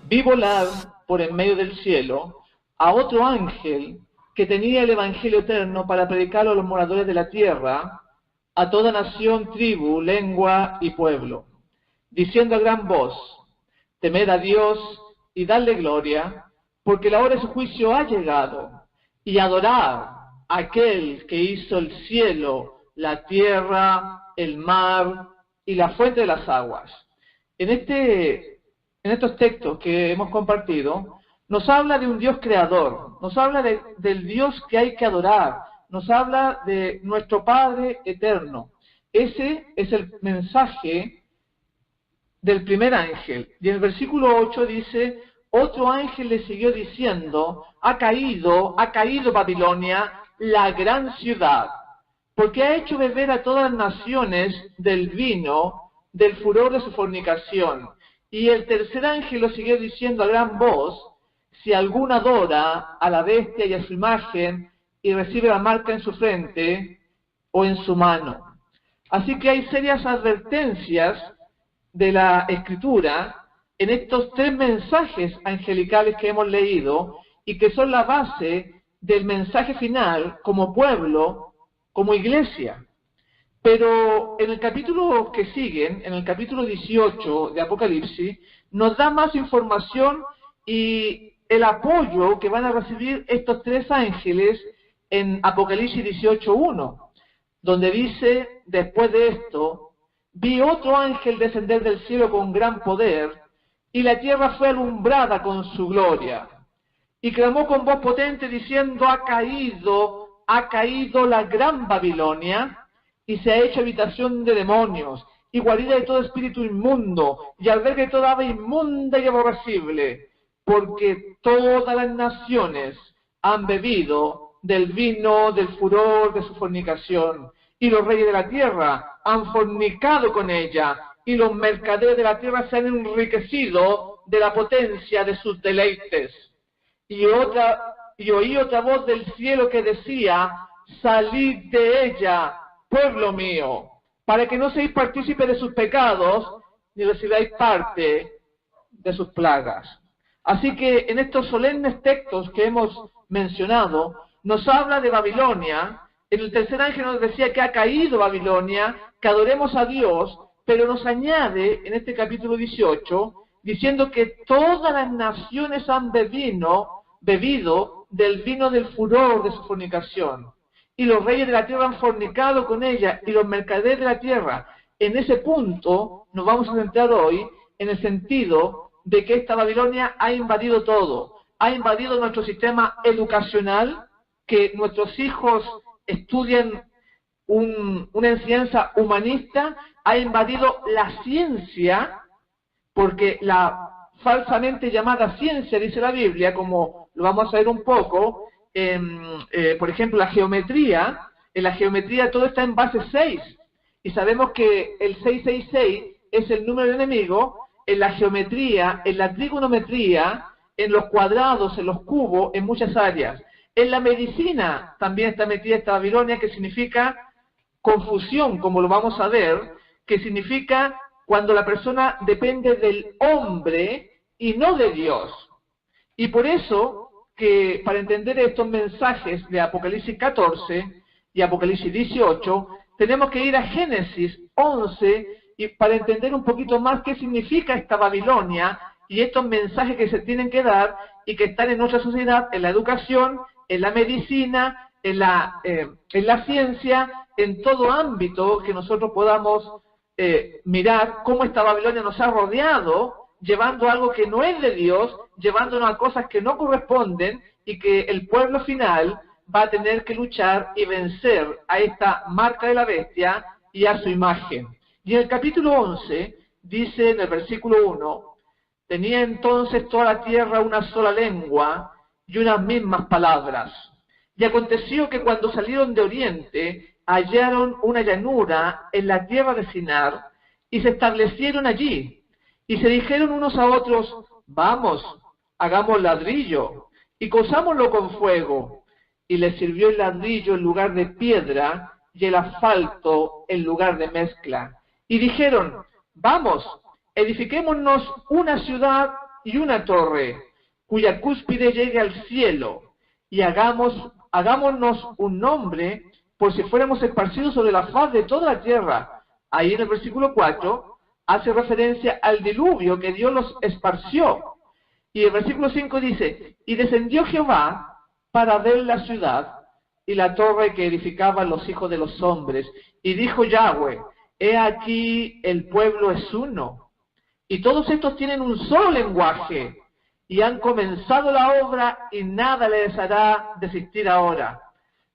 vi volar por en medio del cielo a otro ángel que tenía el Evangelio eterno para predicarlo a los moradores de la tierra, a toda nación, tribu, lengua y pueblo, diciendo a gran voz: temed a Dios y dadle gloria, porque la hora de su juicio ha llegado, y adorad a aquel que hizo el cielo, la tierra, el mar y la fuente de las aguas. En estos textos que hemos compartido, nos habla de un Dios creador, nos habla del Dios que hay que adorar, nos habla de nuestro Padre eterno. Ese es el mensaje del primer ángel. Y en el versículo 8 dice: otro ángel le siguió diciendo: ha caído Babilonia, la gran ciudad, porque ha hecho beber a todas las naciones del vino del furor de su fornicación. Y el tercer ángel lo siguió diciendo a gran voz: si alguno adora a la bestia y a su imagen, y recibe la marca en su frente o en su mano. Así que hay serias advertencias de la Escritura en estos tres mensajes angelicales que hemos leído, y que son la base del mensaje final como pueblo, como iglesia. Pero en el capítulo que siguen, en el capítulo 18 de Apocalipsis, nos da más información y el apoyo que van a recibir estos tres ángeles en Apocalipsis 18:1, donde dice: después de esto, vi otro ángel descender del cielo con gran poder, y la tierra fue alumbrada con su gloria. Y clamó con voz potente diciendo: ha caído la gran Babilonia, y se ha hecho habitación de demonios, y guarida de todo espíritu inmundo, y albergue de toda ave inmunda y aborrecible, porque todas las naciones han bebido del vino del furor de su fornicación, y los reyes de la tierra han fornicado con ella, y los mercaderes de la tierra se han enriquecido de la potencia de sus deleites. Y oí otra voz del cielo que decía: salid de ella, pueblo mío, para que no seáis partícipes de sus pecados, ni recibáis parte de sus plagas. Así que en estos solemnes textos que hemos mencionado, nos habla de Babilonia. En el tercer ángel nos decía que ha caído Babilonia, que adoremos a Dios, pero nos añade en este capítulo 18, diciendo que todas las naciones han bebido del vino del furor de su fornicación, y los reyes de la tierra han fornicado con ella, y los mercaderes de la tierra. En ese punto nos vamos a centrar hoy, en el sentido de que esta Babilonia ha invadido todo, ha invadido nuestro sistema educacional, que nuestros hijos estudien una enseñanza humanista, ha invadido la ciencia, porque la falsamente llamada ciencia, dice la Biblia, como lo vamos a ver un poco, por ejemplo, la geometría. En la geometría todo está en base 6, y sabemos que el 666 es el número del enemigo. En la geometría, en la trigonometría, en los cuadrados, en los cubos, en muchas áreas. En la medicina también está metida esta Babilonia, que significa confusión, como lo vamos a ver, que significa cuando la persona depende del hombre y no de Dios. Y por eso que para entender estos mensajes de Apocalipsis 14 y Apocalipsis 18, tenemos que ir a Génesis 11 y para entender un poquito más qué significa esta Babilonia y estos mensajes que se tienen que dar y que están en nuestra sociedad, en la educación, en la medicina, en la ciencia, en todo ámbito que nosotros podamos mirar cómo esta Babilonia nos ha rodeado, llevando algo que no es de Dios, llevándonos a cosas que no corresponden, y que el pueblo final va a tener que luchar y vencer a esta marca de la bestia y a su imagen. Y en el capítulo 11, dice en el versículo 1, tenía entonces toda la tierra una sola lengua y unas mismas palabras. Y aconteció que cuando salieron de oriente, hallaron una llanura en la tierra de Sinar, y se establecieron allí. Y se dijeron unos a otros: vamos, hagamos ladrillo, y cosámoslo con fuego. Y les sirvió el ladrillo en lugar de piedra, y el asfalto en lugar de mezcla. Y dijeron: vamos, edifiquémonos una ciudad y una torre, cuya cúspide llegue al cielo, y hagámonos un nombre, por si fuéramos esparcidos sobre la faz de toda la tierra. Ahí en el versículo 4 hace referencia al diluvio que Dios los esparció. Y el versículo 5 dice, y descendió Jehová para ver la ciudad y la torre que edificaban los hijos de los hombres. Y dijo Yahweh, he aquí el pueblo es uno, y todos estos tienen un solo lenguaje, y han comenzado la obra, y nada les hará desistir ahora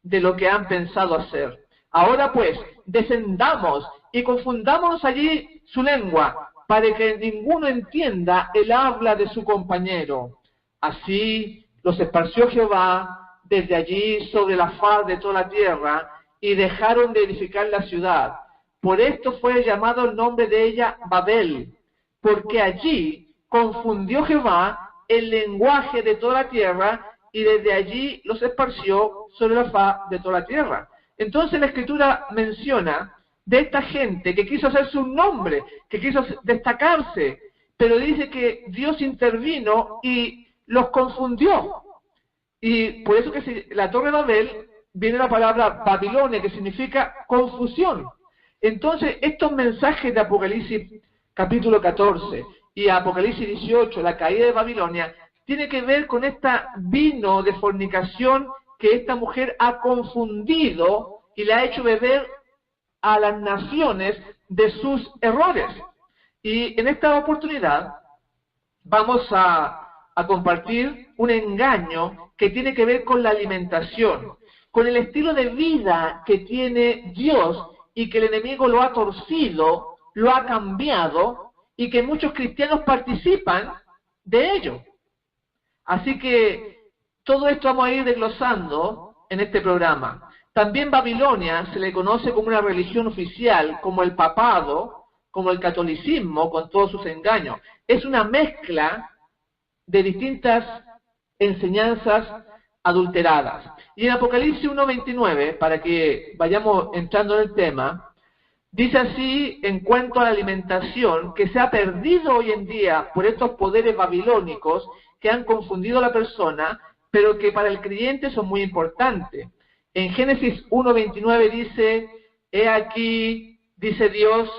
de lo que han pensado hacer. Ahora pues, descendamos y confundámonos allí su lengua, para que ninguno entienda el habla de su compañero. Así los esparció Jehová desde allí sobre la faz de toda la tierra, y dejaron de edificar la ciudad. Por esto fue llamado el nombre de ella Babel, porque allí confundió Jehová el lenguaje de toda la tierra, y desde allí los esparció sobre la faz de toda la tierra. Entonces la Escritura menciona de esta gente que quiso hacerse un nombre, que quiso destacarse, pero dice que Dios intervino y los confundió. Y por eso que la Torre de Babel viene la palabra Babilonia, que significa confusión. Entonces estos mensajes de Apocalipsis capítulo 14 y Apocalipsis 18, la caída de Babilonia, tiene que ver con esta vino de fornicación que esta mujer ha confundido y le ha hecho beber a las naciones de sus errores. Y en esta oportunidad vamos a compartir un engaño que tiene que ver con la alimentación, con el estilo de vida que tiene Dios y que el enemigo lo ha torcido, lo ha cambiado, y que muchos cristianos participan de ello. Así que todo esto vamos a ir desglosando en este programa. También Babilonia se le conoce como una religión oficial, como el papado, como el catolicismo, con todos sus engaños. Es una mezcla de distintas enseñanzas adulteradas. Y en Apocalipsis 1:29, para que vayamos entrando en el tema, dice así en cuanto a la alimentación, que se ha perdido hoy en día por estos poderes babilónicos que han confundido a la persona, pero que para el creyente son muy importantes. En Génesis 1:29 dice, he aquí, dice Dios,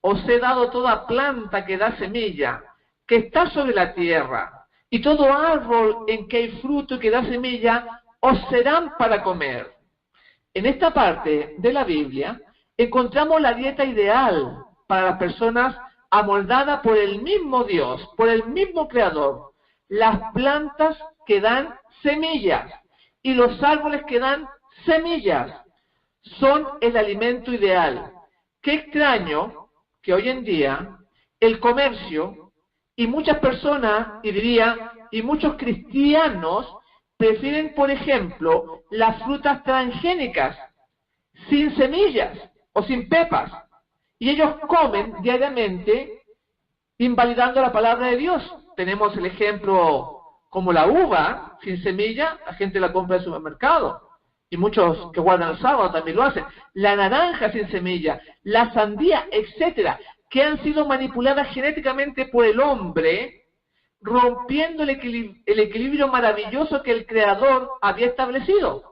os he dado toda planta que da semilla, que está sobre la tierra, y todo árbol en que hay fruto y que da semilla, os serán para comer. En esta parte de la Biblia encontramos la dieta ideal para las personas amoldada por el mismo Dios, por el mismo Creador. Las plantas que dan semillas y los árboles que dan semillas son el alimento ideal. Qué extraño que hoy en día el comercio y muchas personas, y diría, y muchos cristianos prefieren, por ejemplo, las frutas transgénicas, sin semillas o sin pepas, y ellos comen diariamente invalidando la palabra de Dios. Tenemos el ejemplo como la uva sin semilla, la gente la compra en el supermercado, y muchos que guardan el sábado también lo hacen. La naranja sin semilla, la sandía, etcétera, que han sido manipuladas genéticamente por el hombre, rompiendo el equilibrio maravilloso que el Creador había establecido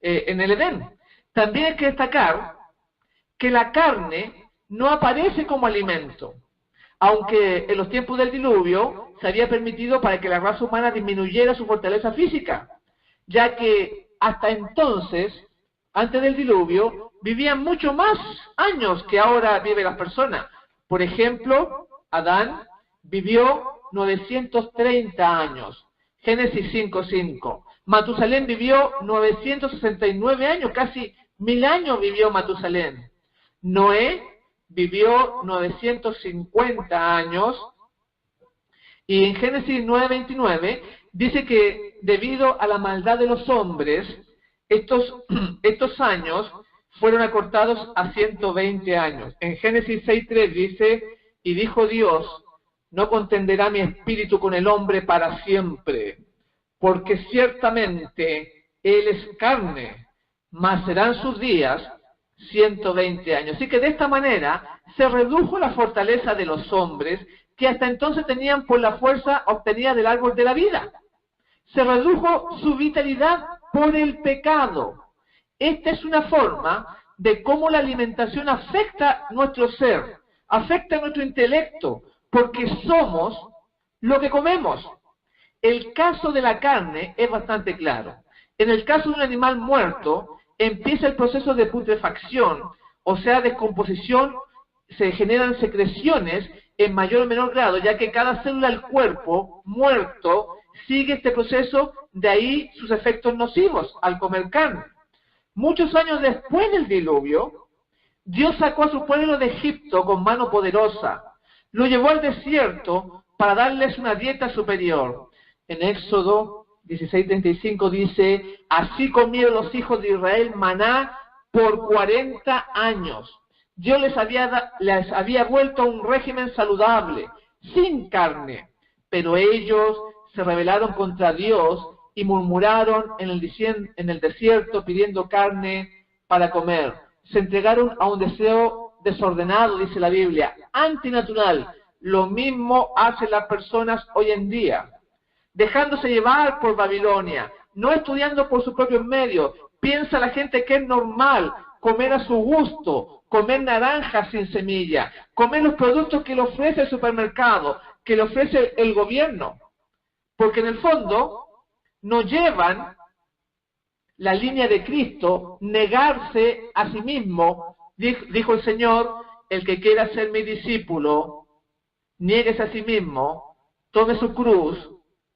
en el Edén. También hay que destacar que la carne no aparece como alimento, aunque en los tiempos del diluvio se había permitido para que la raza humana disminuyera su fortaleza física, ya que hasta entonces, antes del diluvio, vivían mucho más años que ahora viven las personas. Por ejemplo, Adán vivió 930 años, Génesis 5:5. Matusalén vivió 969 años, casi 1000 años vivió Matusalén. Noé vivió 950 años, y en Génesis 9:29 dice que debido a la maldad de los hombres, estos años fueron acortados a 120 años. En Génesis 6:3 dice, y dijo Dios, no contenderá mi espíritu con el hombre para siempre, porque ciertamente él es carne, mas serán sus días 120 años. Así que de esta manera se redujo la fortaleza de los hombres que hasta entonces tenían por la fuerza obtenida del árbol de la vida. Se redujo su vitalidad por el pecado. Esta es una forma de cómo la alimentación afecta nuestro ser, afecta nuestro intelecto, porque somos lo que comemos. El caso de la carne es bastante claro. En el caso de un animal muerto, empieza el proceso de putrefacción, o sea, descomposición, se generan secreciones en mayor o menor grado, ya que cada célula del cuerpo muerto sigue este proceso, de ahí sus efectos nocivos al comer carne. Muchos años después del diluvio, Dios sacó a su pueblo de Egipto con mano poderosa, lo llevó al desierto para darles una dieta superior. En Éxodo 16:35 dice, así comieron los hijos de Israel maná por 40 años. Dios les había vuelto a un régimen saludable, sin carne, pero ellos se rebelaron contra Dios y murmuraron en el desierto pidiendo carne para comer. Se entregaron a un deseo desordenado, dice la Biblia, antinatural. Lo mismo hacen las personas hoy en día, dejándose llevar por Babilonia, no estudiando por sus propios medios. Piensa la gente que es normal comer a su gusto, comer naranjas sin semilla, comer los productos que le ofrece el supermercado, que le ofrece el gobierno, porque en el fondo no llevan la línea de Cristo, negarse a sí mismo. Dijo el Señor, el que quiera ser mi discípulo, niéguese a sí mismo, tome su cruz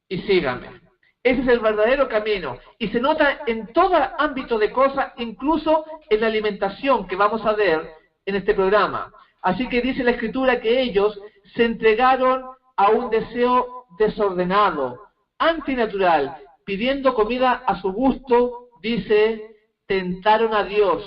y sígame. Ese es el verdadero camino. Y se nota en todo ámbito de cosas, incluso en la alimentación que vamos a ver en este programa. Así que dice la Escritura que ellos se entregaron a un deseo desordenado, antinatural, pidiendo comida a su gusto, dice, tentaron a Dios.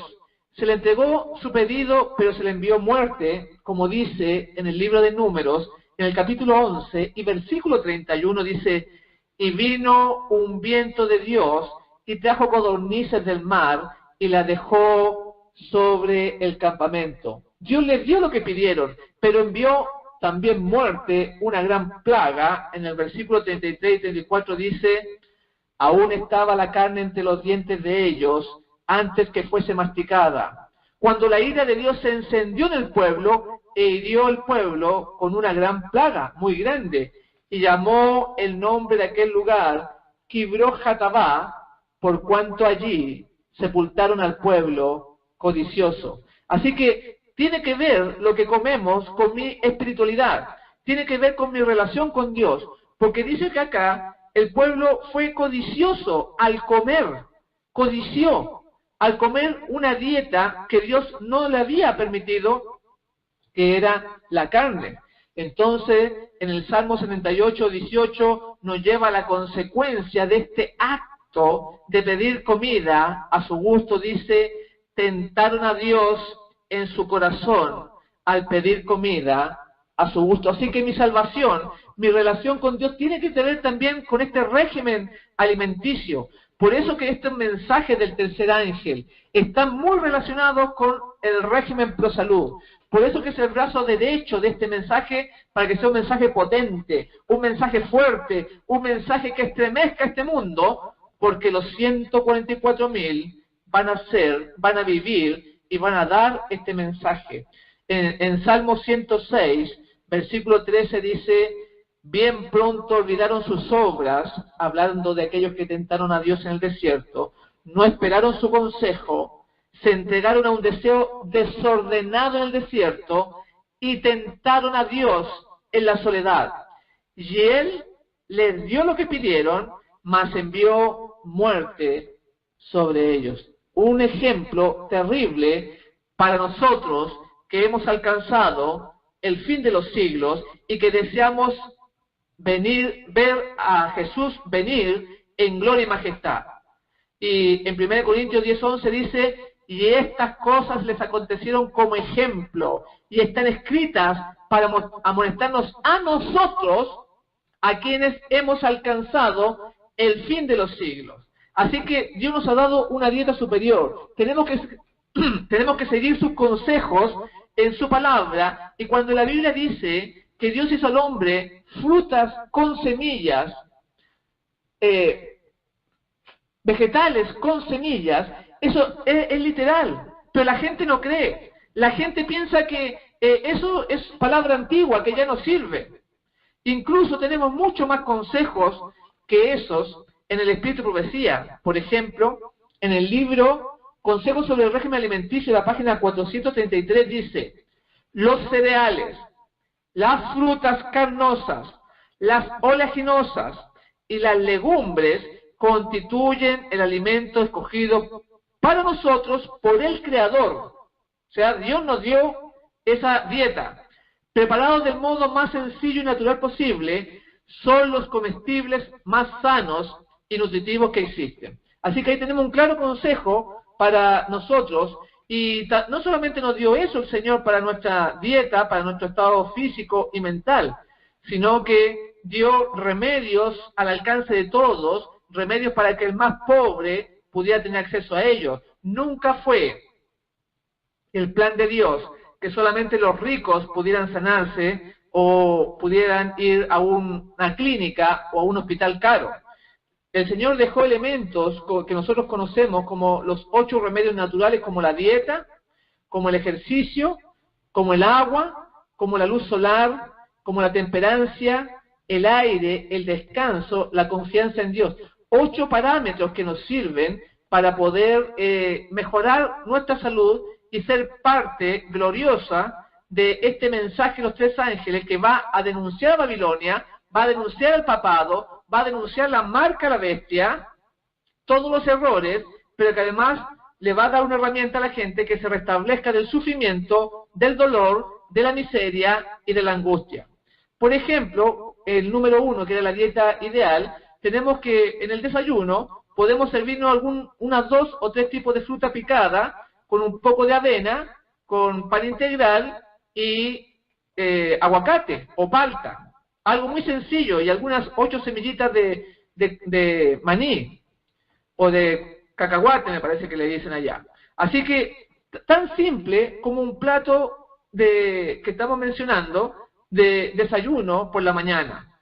Se le entregó su pedido, pero se le envió muerte, como dice en el libro de Números, en el capítulo 11 y versículo 31 dice, y vino un viento de Dios y trajo codornices del mar y la dejó sobre el campamento. Dios les dio lo que pidieron, pero envió también muerte, una gran plaga. En el versículo 33 y 34 dice, aún estaba la carne entre los dientes de ellos antes que fuese masticada. Cuando la ira de Dios se encendió en el pueblo, e hirió el pueblo con una gran plaga, muy grande, y llamó el nombre de aquel lugar Kibroth-Hattaavah, por cuanto allí sepultaron al pueblo codicioso. Así que tiene que ver lo que comemos con mi espiritualidad, tiene que ver con mi relación con Dios, porque dice que acá el pueblo fue codicioso al comer, codició al comer una dieta que Dios no le había permitido, que era la carne. Entonces, en el Salmo 78:18 nos lleva a la consecuencia de este acto de pedir comida a su gusto. Dice, tentaron a Dios en su corazón al pedir comida a su gusto. Así que mi salvación, mi relación con Dios tiene que ver también con este régimen alimenticio. Por eso que estos mensajes del tercer ángel están muy relacionados con el régimen pro salud. Por eso que es el brazo derecho de este mensaje, para que sea un mensaje potente, un mensaje fuerte, un mensaje que estremezca este mundo, porque los 144.000 van a vivir y van a dar este mensaje. En Salmo 106, versículo 13 dice, bien pronto olvidaron sus obras, hablando de aquellos que tentaron a Dios en el desierto, no esperaron su consejo, se entregaron a un deseo desordenado en el desierto y tentaron a Dios en la soledad. Y Él les dio lo que pidieron, mas envió muerte sobre ellos. Un ejemplo terrible para nosotros que hemos alcanzado el fin de los siglos y que deseamos ver a Jesús venir en gloria y majestad. Y en 1 Corintios 10:11 dice, y estas cosas les acontecieron como ejemplo, y están escritas para amonestarnos a nosotros, a quienes hemos alcanzado el fin de los siglos. Así que Dios nos ha dado una dieta superior. Tenemos que seguir sus consejos en su palabra, y cuando la Biblia dice que Dios hizo al hombre frutas con semillas, vegetales con semillas, eso es literal, pero la gente no cree. La gente piensa que eso es palabra antigua, que ya no sirve. Incluso tenemos mucho más consejos que esos en el Espíritu de Profecía. Por ejemplo, en el libro Consejos sobre el régimen alimenticio, la página 433 dice: los cereales, las frutas carnosas, las oleaginosas y las legumbres constituyen el alimento escogido para nosotros por el Creador. O sea, Dios nos dio esa dieta. Preparados del modo más sencillo y natural posible, son los comestibles más sanos y nutritivos que existen. Así que ahí tenemos un claro consejo para nosotros, y no solamente nos dio eso el Señor para nuestra dieta, para nuestro estado físico y mental, sino que dio remedios al alcance de todos, remedios para que el más pobre pudiera tener acceso a ellos. Nunca fue el plan de Dios que solamente los ricos pudieran sanarse o pudieran ir a una clínica o a un hospital caro. El Señor dejó elementos que nosotros conocemos como los 8 remedios naturales, como la dieta, como el ejercicio, como el agua, como la luz solar, como la temperancia, el aire, el descanso, la confianza en Dios. 8 parámetros que nos sirven para poder mejorar nuestra salud y ser parte gloriosa de este mensaje de los 3 ángeles que va a denunciar a Babilonia, va a denunciar al papado, va a denunciar la marca a la bestia, todos los errores, pero que además le va a dar una herramienta a la gente que se restablezca del sufrimiento, del dolor, de la miseria y de la angustia. Por ejemplo, el número 1, que era la dieta ideal, tenemos que en el desayuno podemos servirnos unas 2 o 3 tipos de fruta picada, con un poco de avena, con pan integral y aguacate o palta. Algo muy sencillo, y algunas 8 semillitas de maní o de cacahuate, me parece que le dicen allá. Así que tan simple como un plato que estamos mencionando de desayuno por la mañana.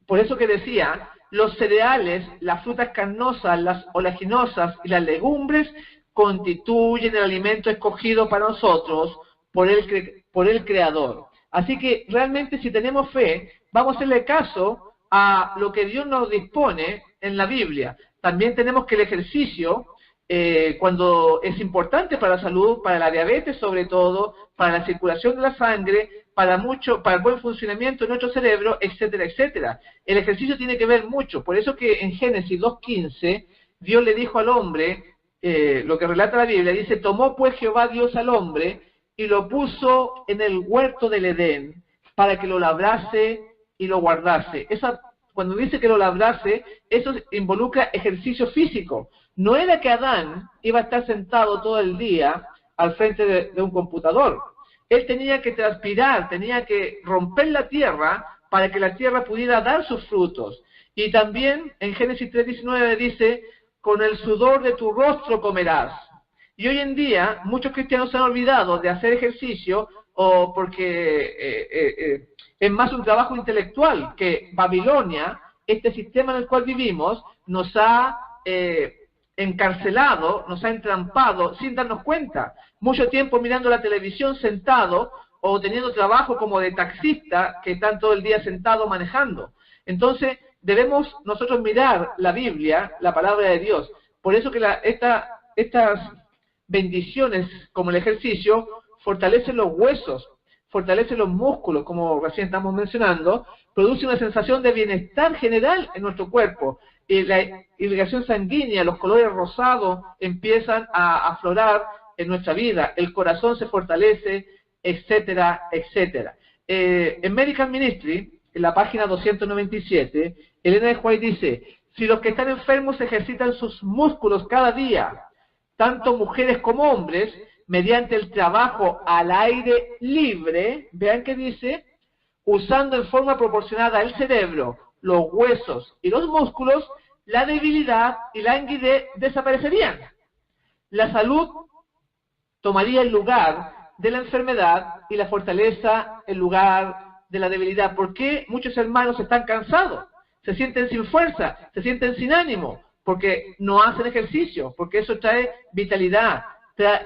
Por eso que decía, los cereales, las frutas carnosas, las oleaginosas y las legumbres constituyen el alimento escogido para nosotros por el Creador. Así que realmente, si tenemos fe, vamos a hacerle caso a lo que Dios nos dispone en la Biblia. También tenemos que el ejercicio, cuando es importante para la salud, para la diabetes sobre todo, para la circulación de la sangre, para el buen funcionamiento de nuestro cerebro, etcétera, etcétera. El ejercicio tiene que ver mucho. Por eso que en Génesis 2:15, Dios le dijo al hombre, lo que relata la Biblia, dice: tomó pues Jehová Dios al hombre y lo puso en el huerto del Edén para que lo labrase y lo guardase. Cuando dice que lo labrase, eso involucra ejercicio físico. No era que Adán iba a estar sentado todo el día al frente de un computador. Él tenía que transpirar, tenía que romper la tierra para que la tierra pudiera dar sus frutos. Y también en Génesis 3:19 dice: con el sudor de tu rostro comerás. Y hoy en día muchos cristianos se han olvidado de hacer ejercicio, o porque es más un trabajo intelectual, que Babilonia, este sistema en el cual vivimos, nos ha encarcelado, nos ha entrampado sin darnos cuenta. Mucho tiempo mirando la televisión sentado, o teniendo trabajo como de taxista, que están todo el día sentado manejando. Entonces debemos nosotros mirar la Biblia, la palabra de Dios. Por eso que estas bendiciones como el ejercicio fortalecen los huesos, fortalecen los músculos, como recién estamos mencionando, produce una sensación de bienestar general en nuestro cuerpo. Y la irrigación sanguínea, los colores rosados empiezan a aflorar en nuestra vida, el corazón se fortalece, etcétera, etcétera. En Medical Ministry, en la página 297, Elena de White dice: si los que están enfermos ejercitan sus músculos cada día, tanto mujeres como hombres, mediante el trabajo al aire libre, vean que dice, usando en forma proporcionada el cerebro, los huesos y los músculos, la debilidad y la languidez desaparecerían. La salud tomaría el lugar de la enfermedad y la fortaleza en lugar de la debilidad. ¿Por qué muchos hermanos están cansados? Se sienten sin fuerza, se sienten sin ánimo, porque no hacen ejercicio, porque eso trae vitalidad,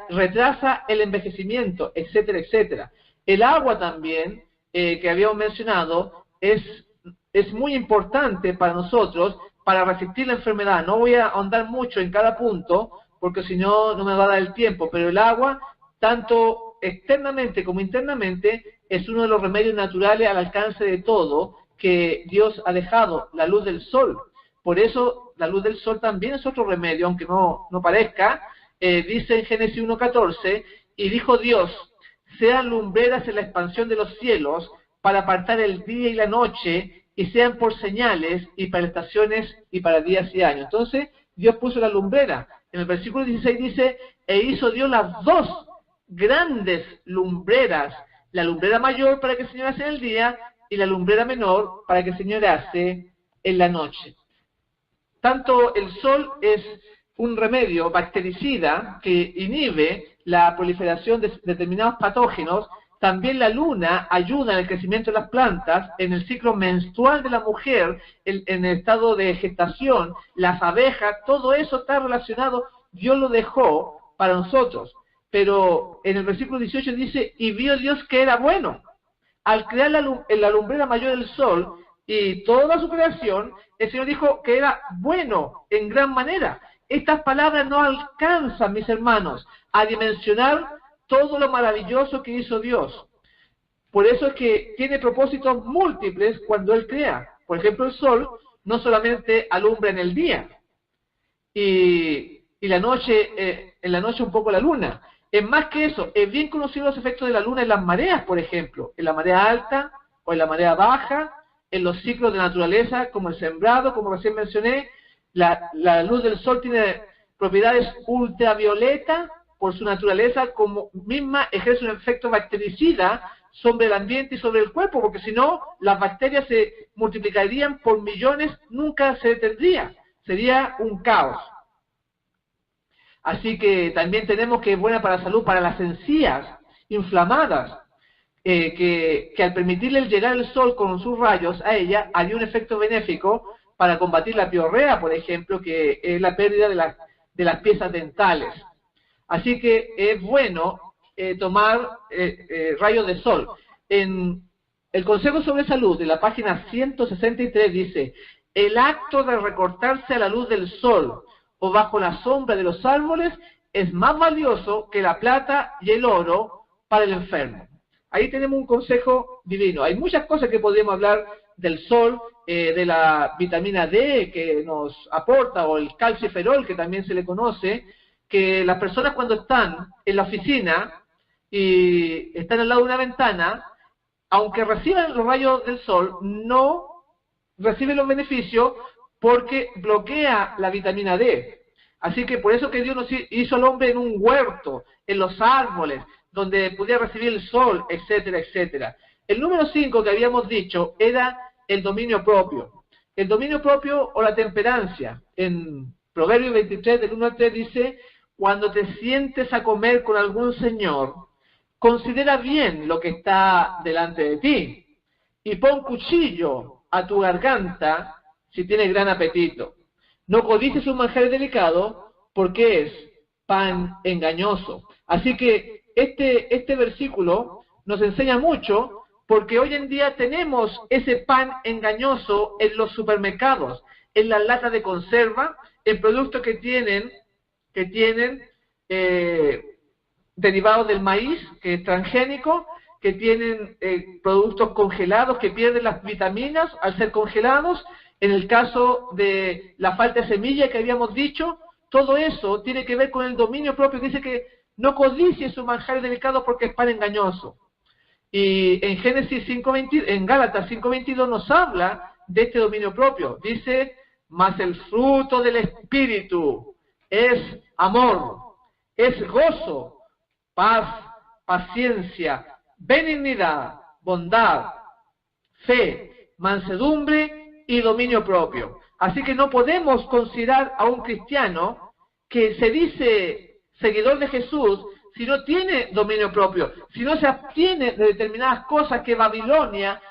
retrasa el envejecimiento, etcétera, etcétera. El agua también, que habíamos mencionado, es muy importante para nosotros, para resistir la enfermedad. No voy a ahondar mucho en cada punto, porque si no, no me va a dar el tiempo, pero el agua, tanto externamente como internamente, es uno de los remedios naturales al alcance de todo que Dios ha dejado, la luz del sol. Por eso, la luz del sol también es otro remedio, aunque no parezca. Dice en Génesis 1:14, y dijo Dios, sean lumbreras en la expansión de los cielos, para apartar el día y la noche, y sean por señales, y para estaciones, y para días y años. Entonces, Dios puso la lumbrera. En el versículo 16 dice, e hizo Dios las dos grandes lumbreras, la lumbrera mayor para que señorase en el día, y la lumbrera menor para que señorase en la noche. Tanto el sol es un remedio bactericida que inhibe la proliferación de determinados patógenos. También la luna ayuda en el crecimiento de las plantas, en el ciclo menstrual de la mujer, en el estado de gestación, las abejas, todo eso está relacionado. Dios lo dejó para nosotros. Pero en el versículo 18 dice, y vio Dios que era bueno. Al crear la lumbrera mayor del sol y toda su creación, el Señor dijo que era bueno en gran manera. Estas palabras no alcanzan, mis hermanos, a dimensionar todo lo maravilloso que hizo Dios. Por eso es que tiene propósitos múltiples cuando Él crea. Por ejemplo, el sol no solamente alumbra en el día, y la noche, en la noche un poco la luna. Es más que eso, es bien conocido los efectos de la luna en las mareas, por ejemplo, en la marea alta o en la marea baja, en los ciclos de naturaleza, como el sembrado, como recién mencioné. La luz del sol tiene propiedades ultravioleta por su naturaleza, como misma ejerce un efecto bactericida sobre el ambiente y sobre el cuerpo, porque si no, las bacterias se multiplicarían por millones, nunca se detendría, sería un caos. Así que también tenemos que es buena para la salud, para las encías inflamadas, que al permitirle llegar el sol con sus rayos a ella, haría un efecto benéfico para combatir la piorrea, por ejemplo, que es la pérdida de las piezas dentales. Así que es bueno tomar rayos de sol. En el Consejo sobre Salud, de la página 163, dice, el acto de recortarse a la luz del sol o bajo la sombra de los árboles es más valioso que la plata y el oro para el enfermo. Ahí tenemos un consejo divino. Hay muchas cosas que podemos hablar del sol, de la vitamina D que nos aporta, o el calciferol, que también se le conoce, que las personas cuando están en la oficina y están al lado de una ventana, aunque reciban los rayos del sol, no reciben los beneficios porque bloquea la vitamina D. Así que por eso que Dios nos hizo al hombre en un huerto, en los árboles, donde pudiera recibir el sol, etcétera, etcétera. El número 5 que habíamos dicho era el dominio propio. El dominio propio o la temperancia. En Proverbios 23, del 1 al 3, dice, cuando te sientes a comer con algún señor, considera bien lo que está delante de ti, y pon cuchillo a tu garganta si tienes gran apetito. No codices un manjar delicado, porque es pan engañoso. Así que este versículo nos enseña mucho, porque hoy en día tenemos ese pan engañoso en los supermercados, en las latas de conserva, en productos que tienen derivados del maíz, que es transgénico, que tienen productos congelados que pierden las vitaminas al ser congelados. En el caso de la falta de semilla que habíamos dicho, todo eso tiene que ver con el dominio propio. Dice que no codicies un manjar delicado porque es pan engañoso. Y en Génesis 5:22, en Gálatas 5:22 nos habla de este dominio propio. Dice, mas el fruto del Espíritu es amor, es gozo, paz, paciencia, benignidad, bondad, fe, mansedumbre y dominio propio. Así que no podemos considerar a un cristiano que se dice seguidor de Jesús si no tiene dominio propio, si no se abstiene de determinadas cosas que Babilonia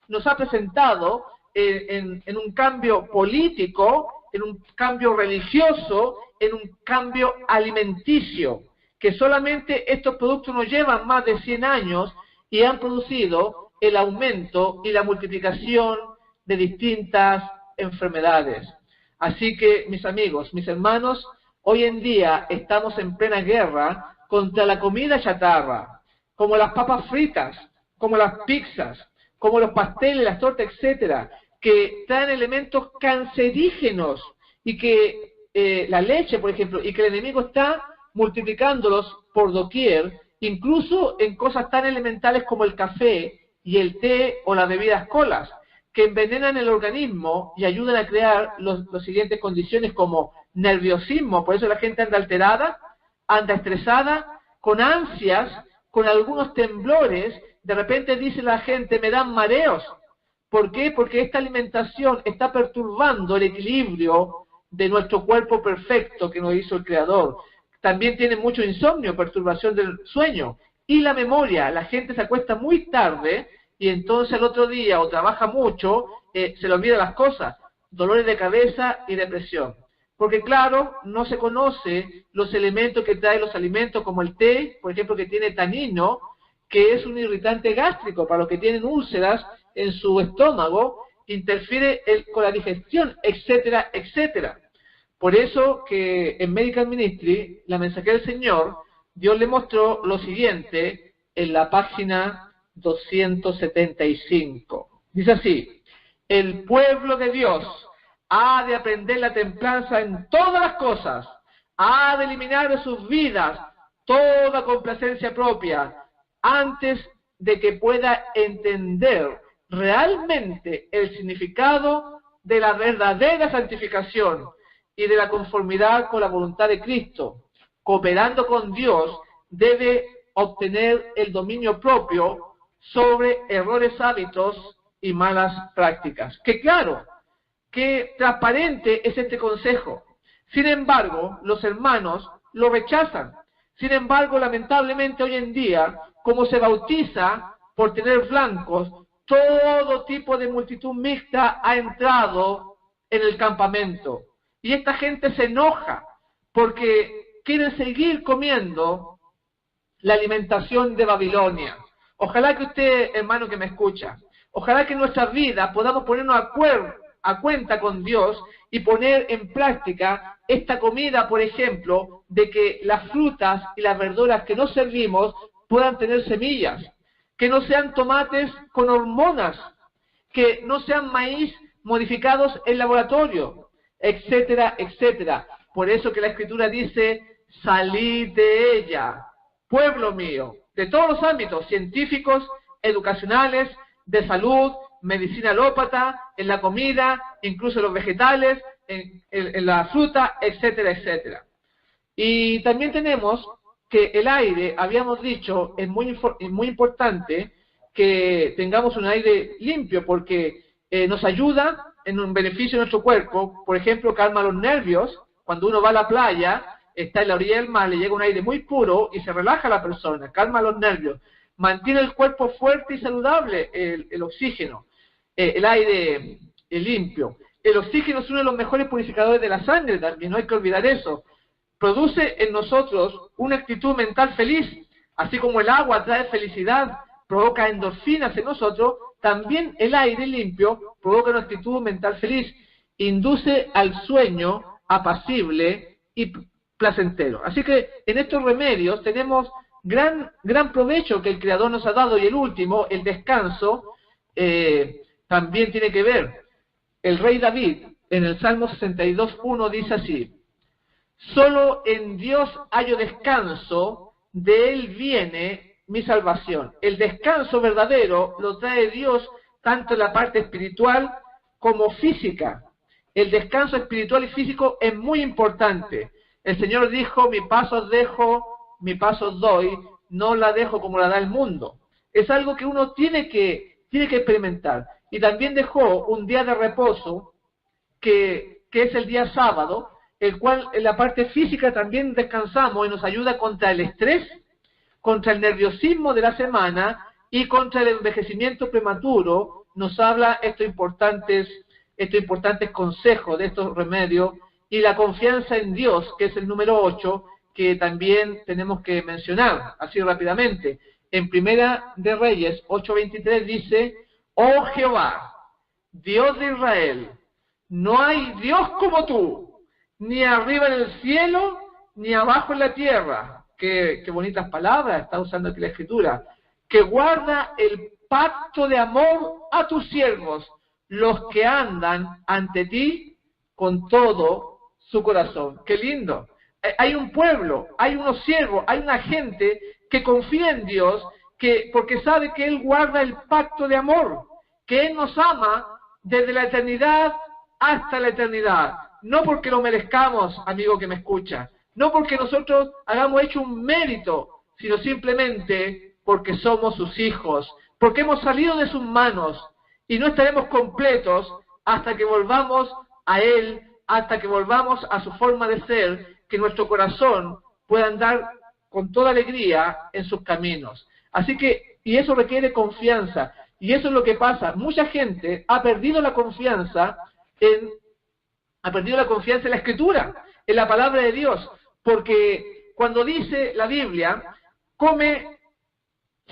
nos ha presentado en un cambio político, en un cambio religioso, en un cambio alimenticio, que solamente estos productos nos llevan más de 100 años y han producido el aumento y la multiplicación de distintas enfermedades. Así que, mis amigos, mis hermanos, hoy en día estamos en plena guerra contra la comida chatarra, como las papas fritas, como las pizzas, como los pasteles, las tortas, etcétera, que traen elementos cancerígenos y que la leche, por ejemplo, y que el enemigo está multiplicándolos por doquier, incluso en cosas tan elementales como el café y el té o las bebidas colas, que envenenan el organismo y ayudan a crear las siguientes condiciones como nerviosismo. Por eso la gente anda alterada, anda estresada, con ansias, con algunos temblores. De repente dice la gente, me dan mareos. ¿Por qué? Porque esta alimentación está perturbando el equilibrio de nuestro cuerpo perfecto que nos hizo el Creador. También tiene mucho insomnio, perturbación del sueño. Y la memoria, la gente se acuesta muy tarde y entonces el otro día o trabaja mucho, se le olvidan las cosas, dolores de cabeza y depresión. Porque claro, no se conoce los elementos que traen los alimentos como el té, por ejemplo, que tiene tanino, que es un irritante gástrico para los que tienen úlceras en su estómago, interfiere con la digestión, etcétera, etcétera. Por eso que en Medical Ministry, la mensajera del Señor, Dios le mostró lo siguiente en la página 275. Dice así: el pueblo de Dios ha de aprender la templanza en todas las cosas, ha de eliminar de sus vidas toda complacencia propia, antes de que pueda entender realmente el significado de la verdadera santificación y de la conformidad con la voluntad de Cristo. Cooperando con Dios, debe obtener el dominio propio sobre errores, hábitos y malas prácticas. Que claro, que transparente es este consejo. Sin embargo, los hermanos lo rechazan. Sin embargo, lamentablemente hoy en día, como se bautiza por tener blancos, todo tipo de multitud mixta ha entrado en el campamento. Y esta gente se enoja porque quieren seguir comiendo la alimentación de Babilonia. Ojalá que usted, hermano que me escucha, ojalá que en nuestra vida podamos ponernos a cuenta con Dios y poner en práctica esta comida, por ejemplo, de que las frutas y las verduras que nos servimos puedan tener semillas, que no sean tomates con hormonas, que no sean maíz modificados en laboratorio, etcétera, etcétera. Por eso que la Escritura dice, salid de ella, pueblo mío, de todos los ámbitos, científicos, educacionales, de salud, medicina alópata, en la comida, incluso en los vegetales, en la fruta, etcétera, etcétera. Y también tenemos que el aire, habíamos dicho, es muy importante que tengamos un aire limpio porque nos ayuda en un beneficio de nuestro cuerpo. Por ejemplo, calma los nervios. Cuando uno va a la playa, está en la orilla del mar, le llega un aire muy puro y se relaja la persona, calma los nervios. Mantiene el cuerpo fuerte y saludable el oxígeno, el aire limpio. El oxígeno es uno de los mejores purificadores de la sangre también, no hay que olvidar eso. Produce en nosotros una actitud mental feliz, así como el agua trae felicidad, provoca endorfinas en nosotros, también el aire limpio provoca una actitud mental feliz, induce al sueño apacible y placentero. Así que en estos remedios tenemos gran provecho que el Creador nos ha dado. Y el último, el descanso, también tiene que ver. El rey David, en el Salmo 62:1 dice así: solo en Dios hallo descanso, de Él viene mi salvación. El descanso verdadero lo trae Dios tanto en la parte espiritual como física. El descanso espiritual y físico es muy importante. El Señor dijo, mi paz os dejo, mi paz os doy, no la dejo como la da el mundo. Es algo que uno tiene que experimentar. Y también dejó un día de reposo, que es el día sábado, el cual en la parte física también descansamos y nos ayuda contra el estrés, contra el nerviosismo de la semana y contra el envejecimiento prematuro, nos habla estos importantes consejos de estos remedios, y la confianza en Dios, que es el número 8, que también tenemos que mencionar así rápidamente. En Primera de Reyes 8:23 dice: oh Jehová, Dios de Israel, no hay Dios como tú, ni arriba en el cielo, ni abajo en la tierra. Qué bonitas palabras está usando aquí la Escritura. Que guarda el pacto de amor a tus siervos, los que andan ante ti con todo su corazón. ¡Qué lindo! Hay un pueblo, hay unos siervos, hay una gente que confía en Dios, porque sabe que Él guarda el pacto de amor, que Él nos ama desde la eternidad hasta la eternidad. No porque lo merezcamos, amigo que me escucha, no porque nosotros hayamos hecho un mérito, sino simplemente porque somos sus hijos, porque hemos salido de sus manos y no estaremos completos hasta que volvamos a Él, hasta que volvamos a su forma de ser, que nuestro corazón pueda andar con toda alegría en sus caminos. Así que, y eso requiere confianza, y eso es lo que pasa. Mucha gente ha perdido la confianza en la Escritura, en la palabra de Dios, porque cuando dice la Biblia, come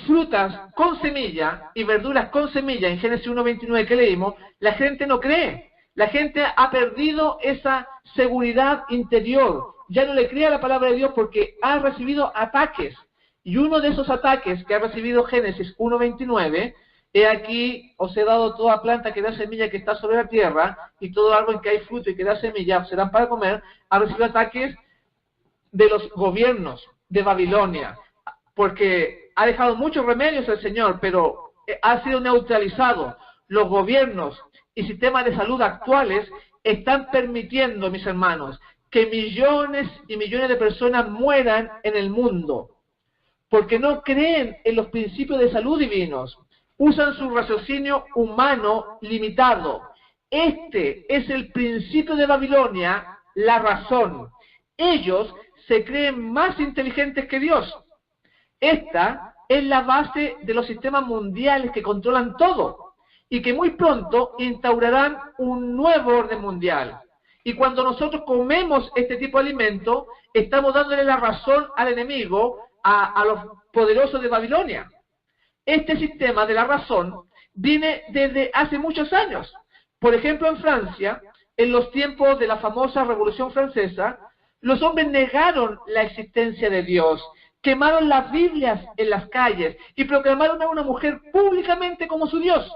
frutas con semilla y verduras con semilla, en Génesis 1:29 que leímos, la gente no cree. La gente ha perdido esa seguridad interior. Ya no le cree a la palabra de Dios porque ha recibido ataques. Y uno de esos ataques que ha recibido Génesis 1:29, he aquí os he dado toda planta que da semilla que está sobre la tierra, y todo árbol en que hay fruto y que da semilla serán para comer. Ha recibido ataques de los gobiernos de Babilonia, porque ha dejado muchos remedios el Señor, pero ha sido neutralizado. Los gobiernos y sistemas de salud actuales están permitiendo, mis hermanos, que millones y millones de personas mueran en el mundo, porque no creen en los principios de salud divinos, usan su raciocinio humano limitado. Este es el principio de Babilonia, la razón. Ellos se creen más inteligentes que Dios. Esta es la base de los sistemas mundiales que controlan todo y que muy pronto instaurarán un nuevo orden mundial. Y cuando nosotros comemos este tipo de alimento, estamos dándole la razón al enemigo, a los poderosos de Babilonia. Este sistema de la razón viene desde hace muchos años. Por ejemplo, en Francia, en los tiempos de la famosa Revolución Francesa, los hombres negaron la existencia de Dios, quemaron las Biblias en las calles y proclamaron a una mujer públicamente como su Dios.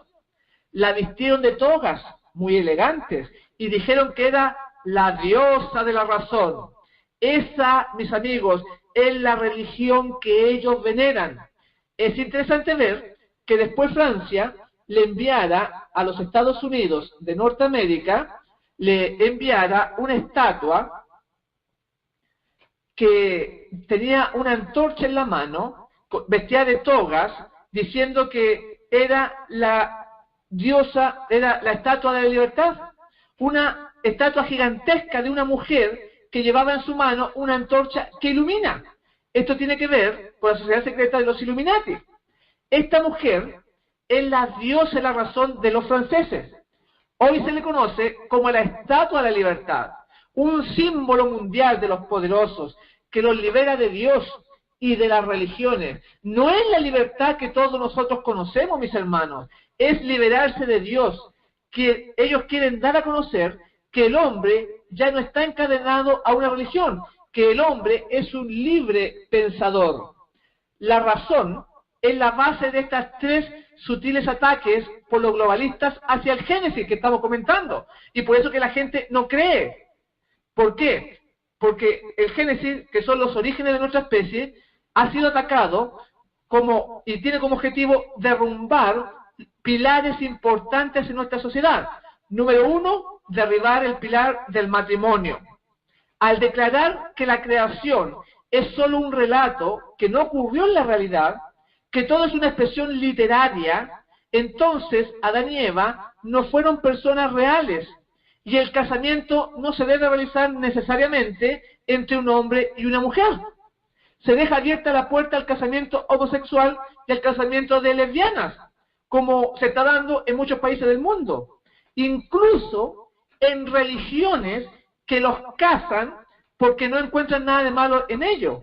La vistieron de togas muy elegantes y dijeron que era la diosa de la razón. Esa, mis amigos, es la religión que ellos veneran. Es interesante ver que después Francia le enviara a los Estados Unidos de Norteamérica, le enviara una estatua que tenía una antorcha en la mano, vestida de togas, diciendo que era la diosa, era la estatua de la libertad, una estatua gigantesca de una mujer que llevaba en su mano una antorcha que ilumina. Esto tiene que ver con la sociedad secreta de los Illuminati. Esta mujer es la diosa de la razón de los franceses. Hoy se le conoce como la estatua de la libertad, un símbolo mundial de los poderosos que los libera de Dios y de las religiones. No es la libertad que todos nosotros conocemos, mis hermanos, es liberarse de Dios, que ellos quieren dar a conocer que el hombre ya no está encadenado a una religión, que el hombre es un libre pensador. La razón es la base de estas tres sutiles ataques por los globalistas hacia el Génesis que estamos comentando, y por eso que la gente no cree. ¿Por qué? Porque el Génesis, que son los orígenes de nuestra especie, ha sido atacado y tiene como objetivo derrumbar pilares importantes en nuestra sociedad. Número 1, derribar el pilar del matrimonio. Al declarar que la creación es solo un relato que no ocurrió en la realidad, que todo es una expresión literaria, entonces Adán y Eva no fueron personas reales, y el casamiento no se debe realizar necesariamente entre un hombre y una mujer. se deja abierta la puerta al casamiento homosexual y al casamiento de lesbianas, como se está dando en muchos países del mundo. Incluso en religiones que los casan porque no encuentran nada de malo en ello.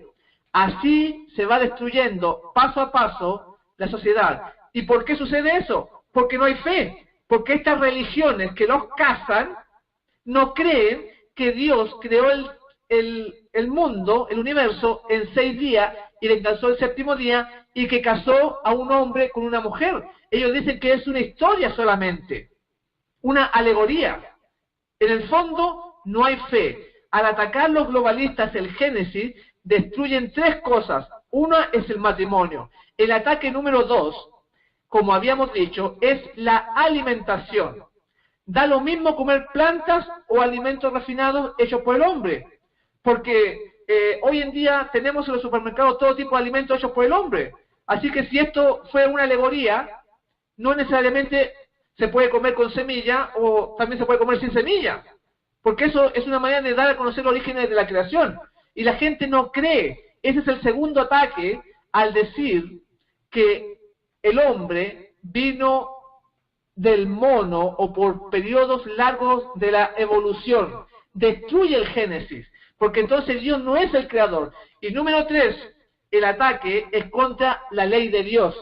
Así se va destruyendo paso a paso la sociedad. ¿Y por qué sucede eso? Porque no hay fe. Porque estas religiones que los casan no creen que Dios creó el mundo, el universo, en 6 días y descansó el 7º día y que casó a un hombre con una mujer. Ellos dicen que es una historia solamente, una alegoría. En el fondo no hay fe. Al atacar los globalistas el Génesis, destruyen 3 cosas. Una es el matrimonio. El ataque número 2, como habíamos dicho, es la alimentación. Da lo mismo comer plantas o alimentos refinados hechos por el hombre, porque hoy en día tenemos en los supermercados todo tipo de alimentos hechos por el hombre. Así que si esto fue una alegoría, no necesariamente se puede comer con semilla o también se puede comer sin semilla, porque eso es una manera de dar a conocer los orígenes de la creación. Y la gente no cree. Ese es el segundo ataque al decir que el hombre vino del mono o por periodos largos de la evolución. Destruye el Génesis, porque entonces Dios no es el creador. Y número 3, el ataque es contra la ley de Dios,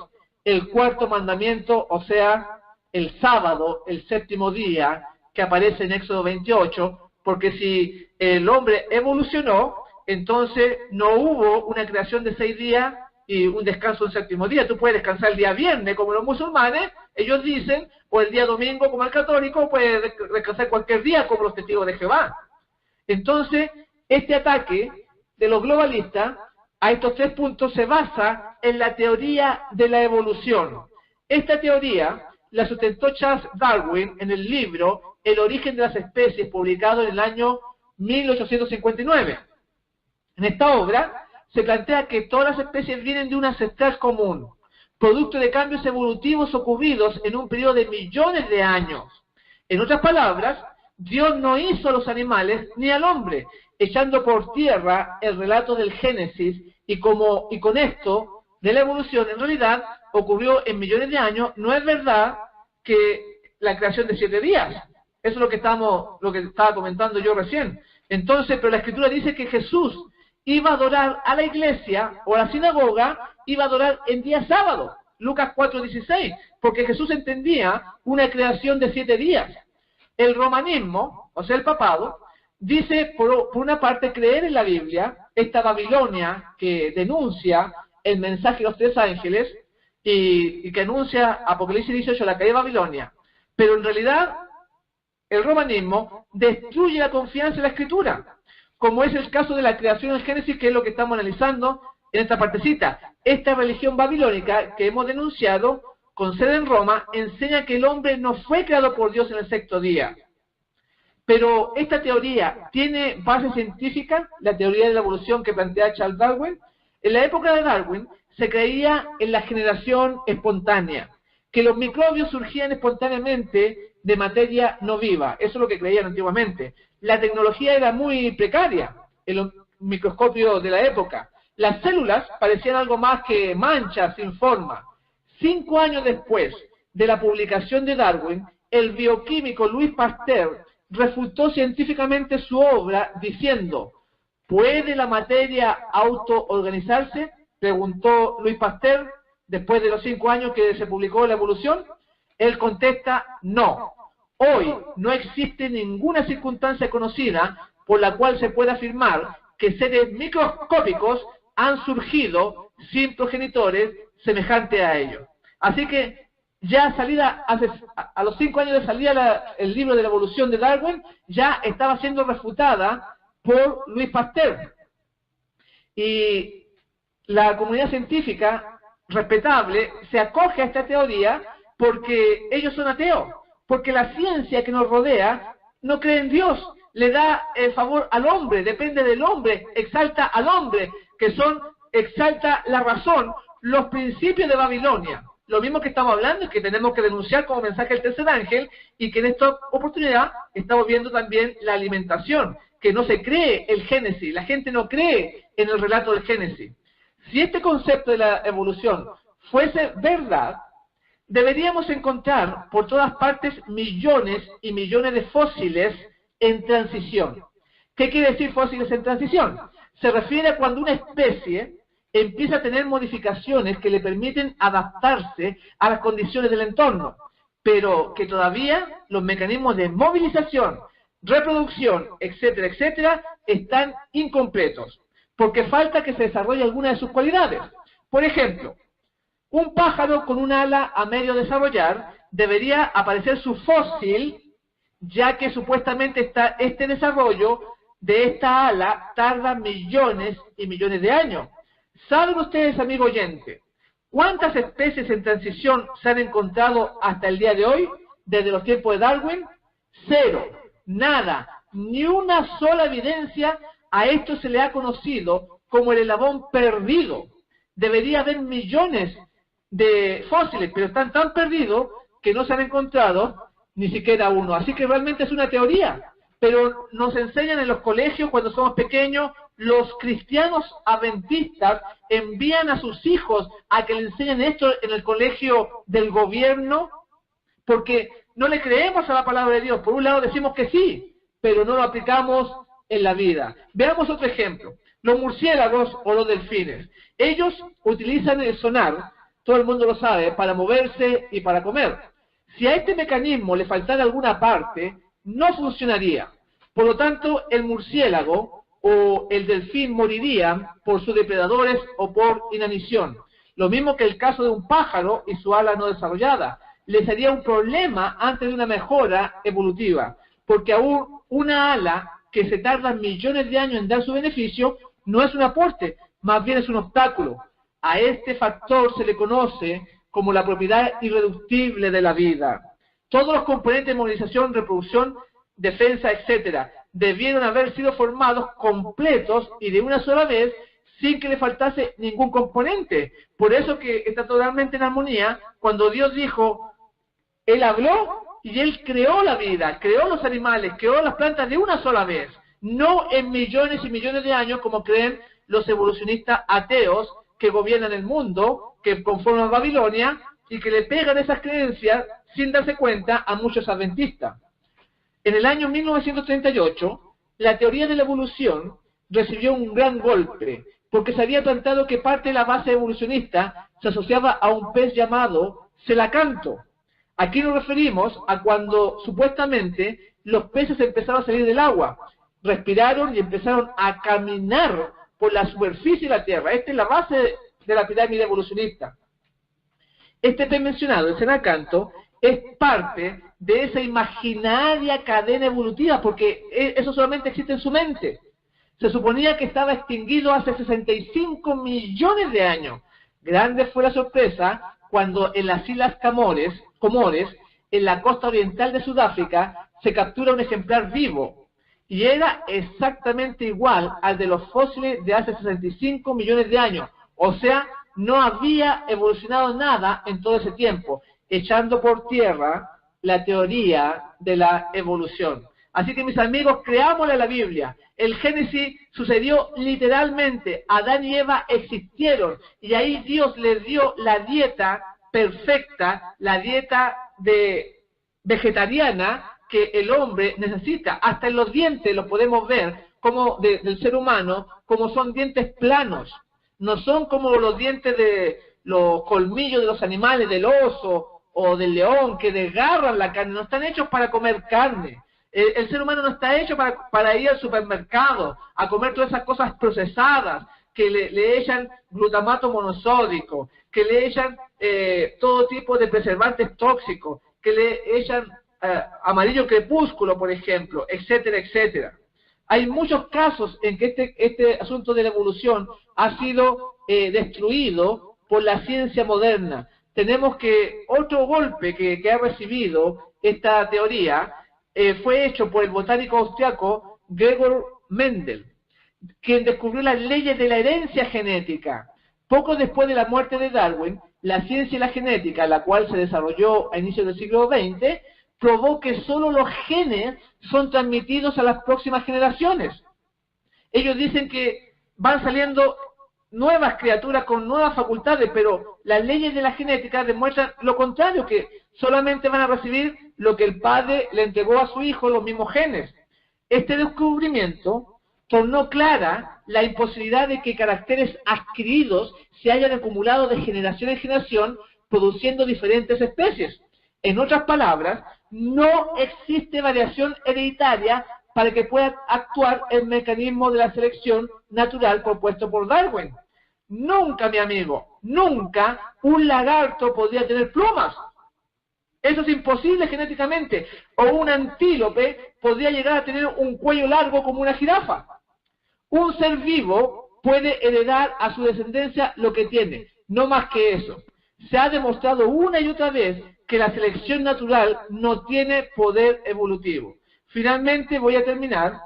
el 4º mandamiento, o sea, el sábado, el 7º día, que aparece en Éxodo 28, porque si el hombre evolucionó, entonces no hubo una creación de 6 días y un descanso un 7º día. Tú puedes descansar el día viernes, como los musulmanes, ellos dicen, o el día domingo, como el católico, puedes descansar cualquier día, como los testigos de Jehová. Entonces, este ataque de los globalistas a estos 3 puntos se basa en la teoría de la evolución. Esta teoría la sustentó Charles Darwin en el libro El origen de las especies, publicado en el año 1859. En esta obra se plantea que todas las especies vienen de un ancestral común, producto de cambios evolutivos ocurridos en un periodo de millones de años. En otras palabras, Dios no hizo a los animales ni al hombre, echando por tierra el relato del Génesis, y con esto de la evolución en realidad ocurrió en millones de años. No es verdad que la creación de 7 días. Eso es lo que estaba comentando yo recién. Entonces, pero la Escritura dice que Jesús iba a adorar a la iglesia o a la sinagoga, iba a adorar en día sábado, Lucas 4:16, porque Jesús entendía una creación de 7 días. El romanismo, o sea el papado, dice por una parte creer en la Biblia, esta Babilonia que denuncia el mensaje de los 3 ángeles y que anuncia Apocalipsis 18 la caída de Babilonia, pero en realidad el romanismo destruye la confianza en la Escritura, como es el caso de la creación en Génesis, que es lo que estamos analizando en esta partecita. Esta religión babilónica que hemos denunciado, con sede en Roma, enseña que el hombre no fue creado por Dios en el 6º día. Pero esta teoría tiene base científica, la teoría de la evolución que plantea Charles Darwin. En la época de Darwin se creía en la generación espontánea, que los microbios surgían espontáneamente de materia no viva. Eso es lo que creían antiguamente. La tecnología era muy precaria en los microscopios de la época. Las células parecían algo más que manchas sin forma. 5 años después de la publicación de Darwin, el bioquímico Louis Pasteur refutó científicamente su obra diciendo: ¿puede la materia autoorganizarse?, preguntó Louis Pasteur después de los 5 años que se publicó la evolución. Él contesta: no. Hoy no existe ninguna circunstancia conocida por la cual se pueda afirmar que seres microscópicos han surgido sin progenitores semejantes a ellos. Así que ya a los 5 años de salida el libro de la evolución de Darwin, ya estaba siendo refutada por Louis Pasteur. Y la comunidad científica respetable se acoge a esta teoría porque ellos son ateos, porque la ciencia que nos rodea no cree en Dios, le da el favor al hombre, depende del hombre, exalta al hombre, exalta la razón, los principios de Babilonia. Lo mismo que estamos hablando es que tenemos que denunciar como mensaje el tercer ángel, y que en esta oportunidad estamos viendo también la alimentación, que no se cree el Génesis, la gente no cree en el relato del Génesis. Si este concepto de la evolución fuese verdad, deberíamos encontrar por todas partes millones y millones de fósiles en transición. ¿Qué quiere decir fósiles en transición? Se refiere a cuando una especie empieza a tener modificaciones que le permiten adaptarse a las condiciones del entorno, pero que todavía los mecanismos de movilización, reproducción, etcétera, etcétera, están incompletos, porque falta que se desarrolle alguna de sus cualidades. Por ejemplo, un pájaro con un ala a medio desarrollar debería aparecer su fósil, ya que supuestamente este desarrollo de esta ala tarda millones y millones de años. ¿Saben ustedes, amigo oyente, cuántas especies en transición se han encontrado hasta el día de hoy, desde los tiempos de Darwin? Cero, nada, ni una sola evidencia. A esto se le ha conocido como el eslabón perdido. Debería haber millones de fósiles, pero están tan perdidos que no se han encontrado ni siquiera uno. Así que realmente es una teoría, pero nos enseñan en los colegios cuando somos pequeños. Los cristianos adventistas envían a sus hijos a que le enseñen esto en el colegio del gobierno, porque no le creemos a la palabra de Dios. Por un lado decimos que sí, pero no lo aplicamos en la vida. Veamos otro ejemplo. Los murciélagos o los delfines. Ellos utilizan el sonar, todo el mundo lo sabe, para moverse y para comer. Si a este mecanismo le faltara alguna parte, no funcionaría. Por lo tanto, el murciélago o el delfín morirían por sus depredadores o por inanición. Lo mismo que el caso de un pájaro y su ala no desarrollada. Le sería un problema antes de una mejora evolutiva, porque aún una ala que se tarda millones de años en dar su beneficio no es un aporte, más bien es un obstáculo. A este factor se le conoce como la propiedad irreductible de la vida. Todos los componentes de movilización, reproducción, defensa, etcétera, debieron haber sido formados completos y de una sola vez, sin que le faltase ningún componente. Por eso que está totalmente en armonía cuando Dios dijo, Él habló y Él creó la vida, creó los animales, creó las plantas de una sola vez, no en millones y millones de años como creen los evolucionistas ateos que gobiernan el mundo, que conforman Babilonia y que le pegan esas creencias sin darse cuenta a muchos adventistas. En el año 1938, la teoría de la evolución recibió un gran golpe, porque se había plantado que parte de la base evolucionista se asociaba a un pez llamado celacanto. Aquí nos referimos a cuando supuestamente los peces empezaron a salir del agua, respiraron y empezaron a caminar por la superficie de la Tierra. Esta es la base de la pirámide evolucionista. Este pez mencionado, el celacanto, es parte de esa imaginaria cadena evolutiva, porque eso solamente existe en su mente. Se suponía que estaba extinguido hace 65 millones de años. Grande fue la sorpresa cuando en las Islas Comores, en la costa oriental de Sudáfrica, se captura un ejemplar vivo, y era exactamente igual al de los fósiles de hace 65 millones de años. O sea, no había evolucionado nada en todo ese tiempo, echando por tierra la teoría de la evolución. Así que, mis amigos, creámosle a la Biblia. El Génesis sucedió literalmente. Adán y Eva existieron, y ahí Dios les dio la dieta perfecta, la dieta vegetariana que el hombre necesita. Hasta en los dientes lo podemos ver como del ser humano, como son dientes planos. No son como los dientes de los colmillos de los animales, del oso o del león, que desgarran la carne. No están hechos para comer carne. El ser humano no está hecho para ir al supermercado a comer todas esas cosas procesadas, que le echan glutamato monosódico, que le echan todo tipo de preservantes tóxicos, que le echan amarillo crepúsculo, por ejemplo, etcétera, etcétera. Hay muchos casos en que este asunto de la evolución ha sido destruido por la ciencia moderna. Tenemos que otro golpe que ha recibido esta teoría fue hecho por el botánico austriaco Gregor Mendel, quien descubrió las leyes de la herencia genética. Poco después de la muerte de Darwin, la ciencia y la genética, la cual se desarrolló a inicios del siglo XX, probó que solo los genes son transmitidos a las próximas generaciones. Ellos dicen que van saliendo nuevas criaturas con nuevas facultades, pero las leyes de la genética demuestran lo contrario, que solamente van a recibir lo que el padre le entregó a su hijo, los mismos genes. Este descubrimiento tornó clara la imposibilidad de que caracteres adquiridos se hayan acumulado de generación en generación, produciendo diferentes especies. En otras palabras, no existe variación hereditaria para que pueda actuar el mecanismo de la selección natural propuesto por Darwin. Nunca, mi amigo, nunca un lagarto podría tener plumas. Eso es imposible genéticamente. O un antílope podría llegar a tener un cuello largo como una jirafa. Un ser vivo puede heredar a su descendencia lo que tiene, no más que eso. Se ha demostrado una y otra vez que la selección natural no tiene poder evolutivo. Finalmente voy a terminar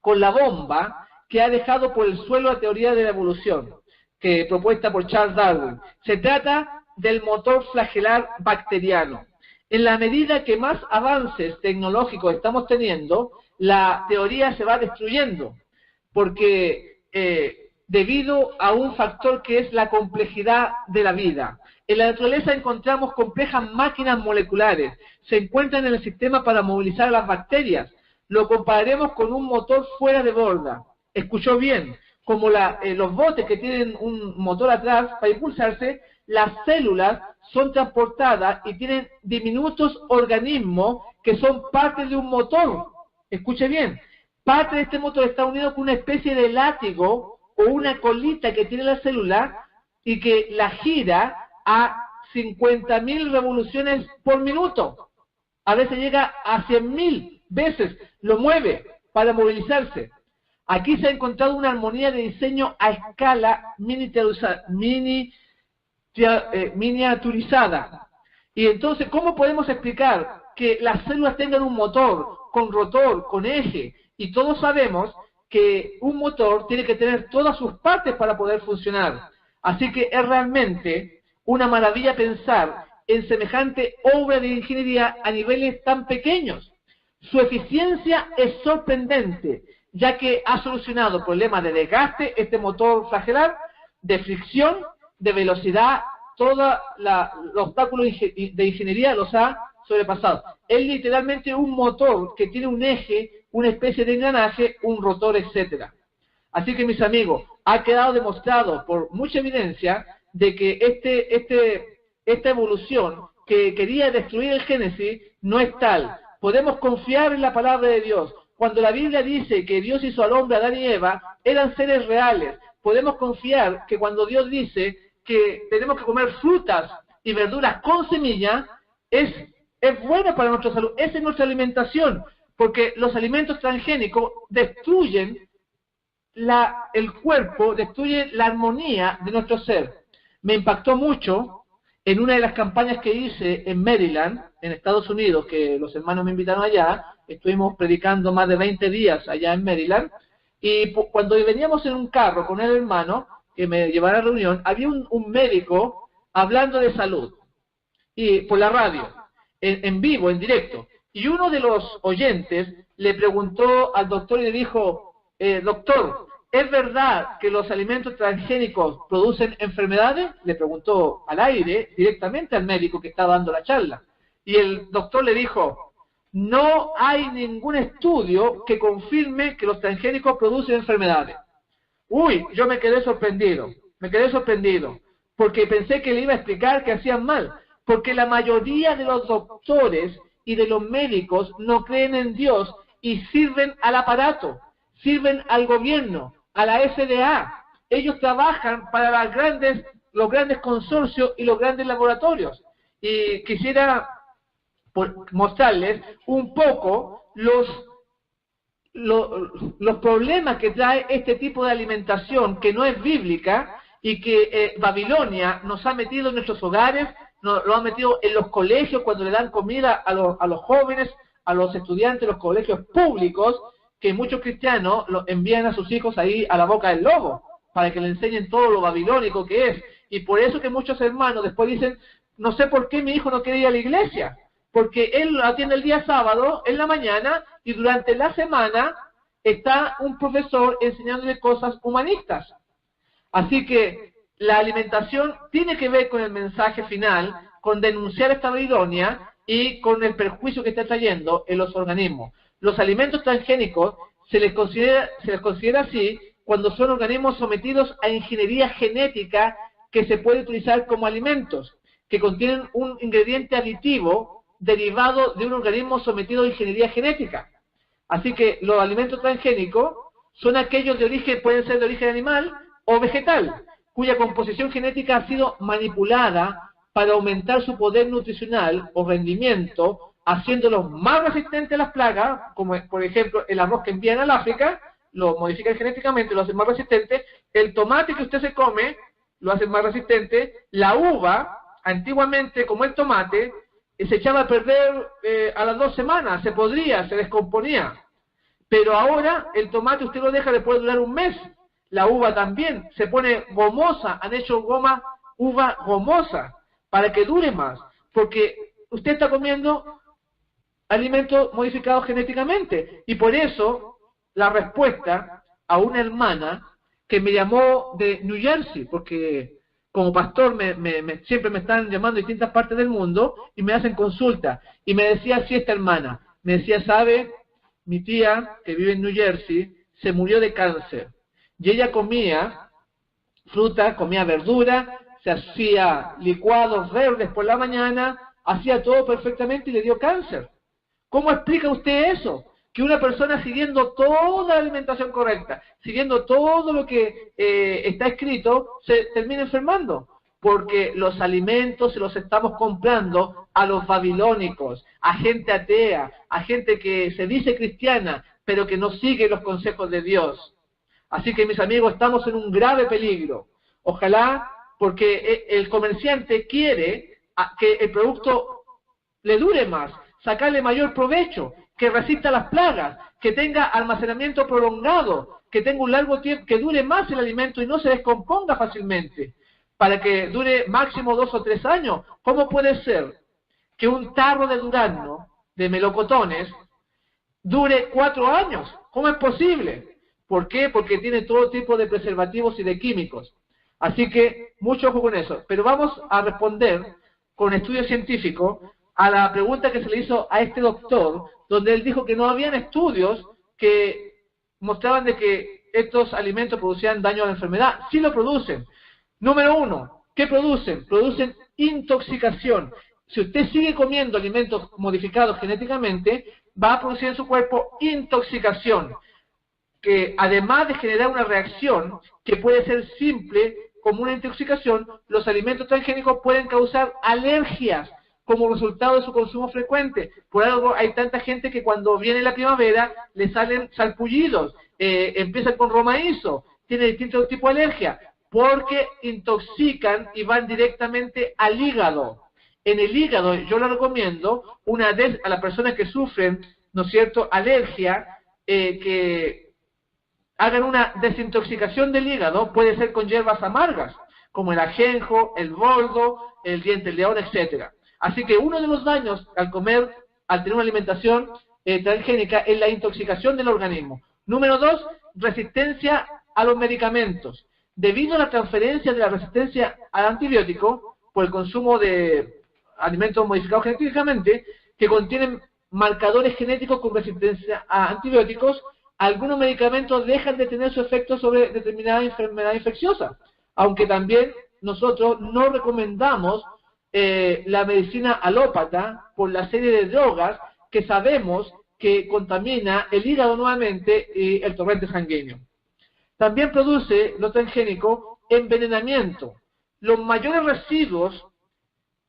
con la bomba que ha dejado por el suelo la teoría de la evolución, que propuesta por Charles Darwin. Se trata del motor flagelar bacteriano. En la medida que más avances tecnológicos estamos teniendo, la teoría se va destruyendo, porque debido a un factor que es la complejidad de la vida. En la naturaleza encontramos complejas máquinas moleculares, se encuentran en el sistema para movilizar a las bacterias. Lo compararemos con un motor fuera de borda. Escuchó bien, como los botes que tienen un motor atrás para impulsarse, las células son transportadas y tienen diminutos organismos que son parte de un motor. Escuche bien, parte de este motor está unido con una especie de látigo o una colita que tiene la célula y que la gira a 50.000 revoluciones por minuto. A veces llega a 100.000 veces, lo mueve para movilizarse. Aquí se ha encontrado una armonía de diseño a escala miniaturizada. Y entonces, ¿cómo podemos explicar que las células tengan un motor, con rotor, con eje? Y todos sabemos que un motor tiene que tener todas sus partes para poder funcionar. Así que es realmente una maravilla pensar en semejante obra de ingeniería a niveles tan pequeños. Su eficiencia es sorprendente, ya que ha solucionado problemas de desgaste, este motor flagelar, de fricción, de velocidad, todos los obstáculos de ingeniería los ha sobrepasado. Es literalmente un motor que tiene un eje, una especie de engranaje, un rotor, etcétera. Así que, mis amigos, ha quedado demostrado por mucha evidencia de que esta evolución que quería destruir el Génesis no es tal. Podemos confiar en la palabra de Dios. Cuando la Biblia dice que Dios hizo al hombre, Adán y Eva, eran seres reales. Podemos confiar que cuando Dios dice que tenemos que comer frutas y verduras con semilla, es bueno para nuestra salud. Esa es nuestra alimentación, porque los alimentos transgénicos destruyen el cuerpo, destruyen la armonía de nuestro ser. Me impactó mucho en una de las campañas que hice en Maryland, en Estados Unidos, que los hermanos me invitaron allá. Estuvimos predicando más de 20 días allá en Maryland, y cuando veníamos en un carro con el hermano que me llevara a la reunión, había un médico hablando de salud, y por la radio, en vivo, en directo, y uno de los oyentes le preguntó al doctor y le dijo, doctor, ¿es verdad que los alimentos transgénicos producen enfermedades? Le preguntó al aire, directamente al médico que estaba dando la charla, y el doctor le dijo, no hay ningún estudio que confirme que los transgénicos producen enfermedades. Uy, yo me quedé sorprendido, porque pensé que le iba a explicar que hacían mal, porque la mayoría de los doctores y de los médicos no creen en Dios y sirven al aparato, sirven al gobierno, a la FDA. Ellos trabajan para los grandes consorcios y los grandes laboratorios. Y quisiera mostrarles un poco los problemas que trae este tipo de alimentación que no es bíblica y que Babilonia nos ha metido en nuestros hogares, lo ha metido en los colegios cuando le dan comida a los jóvenes, a los estudiantes de los colegios públicos, que muchos cristianos envían a sus hijos ahí a la boca del lobo para que le enseñen todo lo babilónico que es. Y por eso que muchos hermanos después dicen, no sé por qué mi hijo no quiere ir a la iglesia, porque él lo atiende el día sábado, en la mañana, y durante la semana está un profesor enseñándole cosas humanistas. Así que la alimentación tiene que ver con el mensaje final, con denunciar esta Babilonia y con el perjuicio que está trayendo en los organismos. Los alimentos transgénicos se les considera así cuando son organismos sometidos a ingeniería genética que se puede utilizar como alimentos, que contienen un ingrediente aditivo derivado de un organismo sometido a ingeniería genética. Así que los alimentos transgénicos son aquellos de origen, pueden ser de origen animal o vegetal, cuya composición genética ha sido manipulada para aumentar su poder nutricional o rendimiento, haciéndolos más resistentes a las plagas, como por ejemplo el arroz que envían al África, lo modifican genéticamente, lo hacen más resistente, el tomate que usted se come, lo hacen más resistente, la uva, antiguamente como el tomate, se echaba a perder a las 2 semanas, se podría, se descomponía. Pero ahora el tomate usted lo deja, le puede durar un mes. La uva también se pone gomosa, han hecho uva gomosa para que dure más, porque usted está comiendo alimentos modificados genéticamente. Y por eso la respuesta a una hermana que me llamó de New Jersey, porque como pastor siempre me están llamando de distintas partes del mundo y me hacen consulta. Y me decía así esta hermana, me decía, ¿sabe? Mi tía, que vive en New Jersey, se murió de cáncer. Y ella comía fruta, comía verdura, se hacía licuados verdes por la mañana, hacía todo perfectamente y le dio cáncer. ¿Cómo explica usted eso? Que una persona siguiendo toda la alimentación correcta, siguiendo todo lo que está escrito, se termina enfermando. Porque los alimentos se los estamos comprando a los babilónicos, a gente atea, a gente que se dice cristiana, pero que no sigue los consejos de Dios. Así que mis amigos, estamos en un grave peligro. Ojalá, porque el comerciante quiere que el producto le dure más, sacarle mayor provecho, que resista las plagas, que tenga almacenamiento prolongado, que tenga un largo tiempo, que dure más el alimento y no se descomponga fácilmente, para que dure máximo 2 o 3 años. ¿Cómo puede ser que un tarro de durazno, de melocotones, dure 4 años? ¿Cómo es posible? ¿Por qué? Porque tiene todo tipo de preservativos y de químicos. Así que, mucho ojo con eso. Pero vamos a responder con estudio científico a la pregunta que se le hizo a este doctor, donde él dijo que no habían estudios que mostraban de que estos alimentos producían daño a la enfermedad. Sí lo producen. Número 1, ¿qué producen? Producen intoxicación. Si usted sigue comiendo alimentos modificados genéticamente, va a producir en su cuerpo intoxicación, que además de generar una reacción que puede ser simple como una intoxicación, los alimentos transgénicos pueden causar alergias como resultado de su consumo frecuente. Por algo hay tanta gente que cuando viene la primavera le salen salpullidos, empiezan con romaízo, tiene distintos tipos de alergia, porque intoxican y van directamente al hígado. En el hígado, yo le recomiendo, a las personas que sufren, ¿no es cierto?, alergia, que hagan una desintoxicación del hígado, puede ser con hierbas amargas, como el ajenjo, el boldo, el diente de león, etcétera. Así que uno de los daños al tener una alimentación transgénica es la intoxicación del organismo. Número 2, resistencia a los medicamentos. Debido a la transferencia de la resistencia al antibiótico por el consumo de alimentos modificados genéticamente que contienen marcadores genéticos con resistencia a antibióticos, algunos medicamentos dejan de tener su efecto sobre determinada enfermedad infecciosa, aunque también nosotros no recomendamos la medicina alópata por la serie de drogas que sabemos que contamina el hígado nuevamente y el torrente sanguíneo. También produce lo transgénico envenenamiento. Los mayores residuos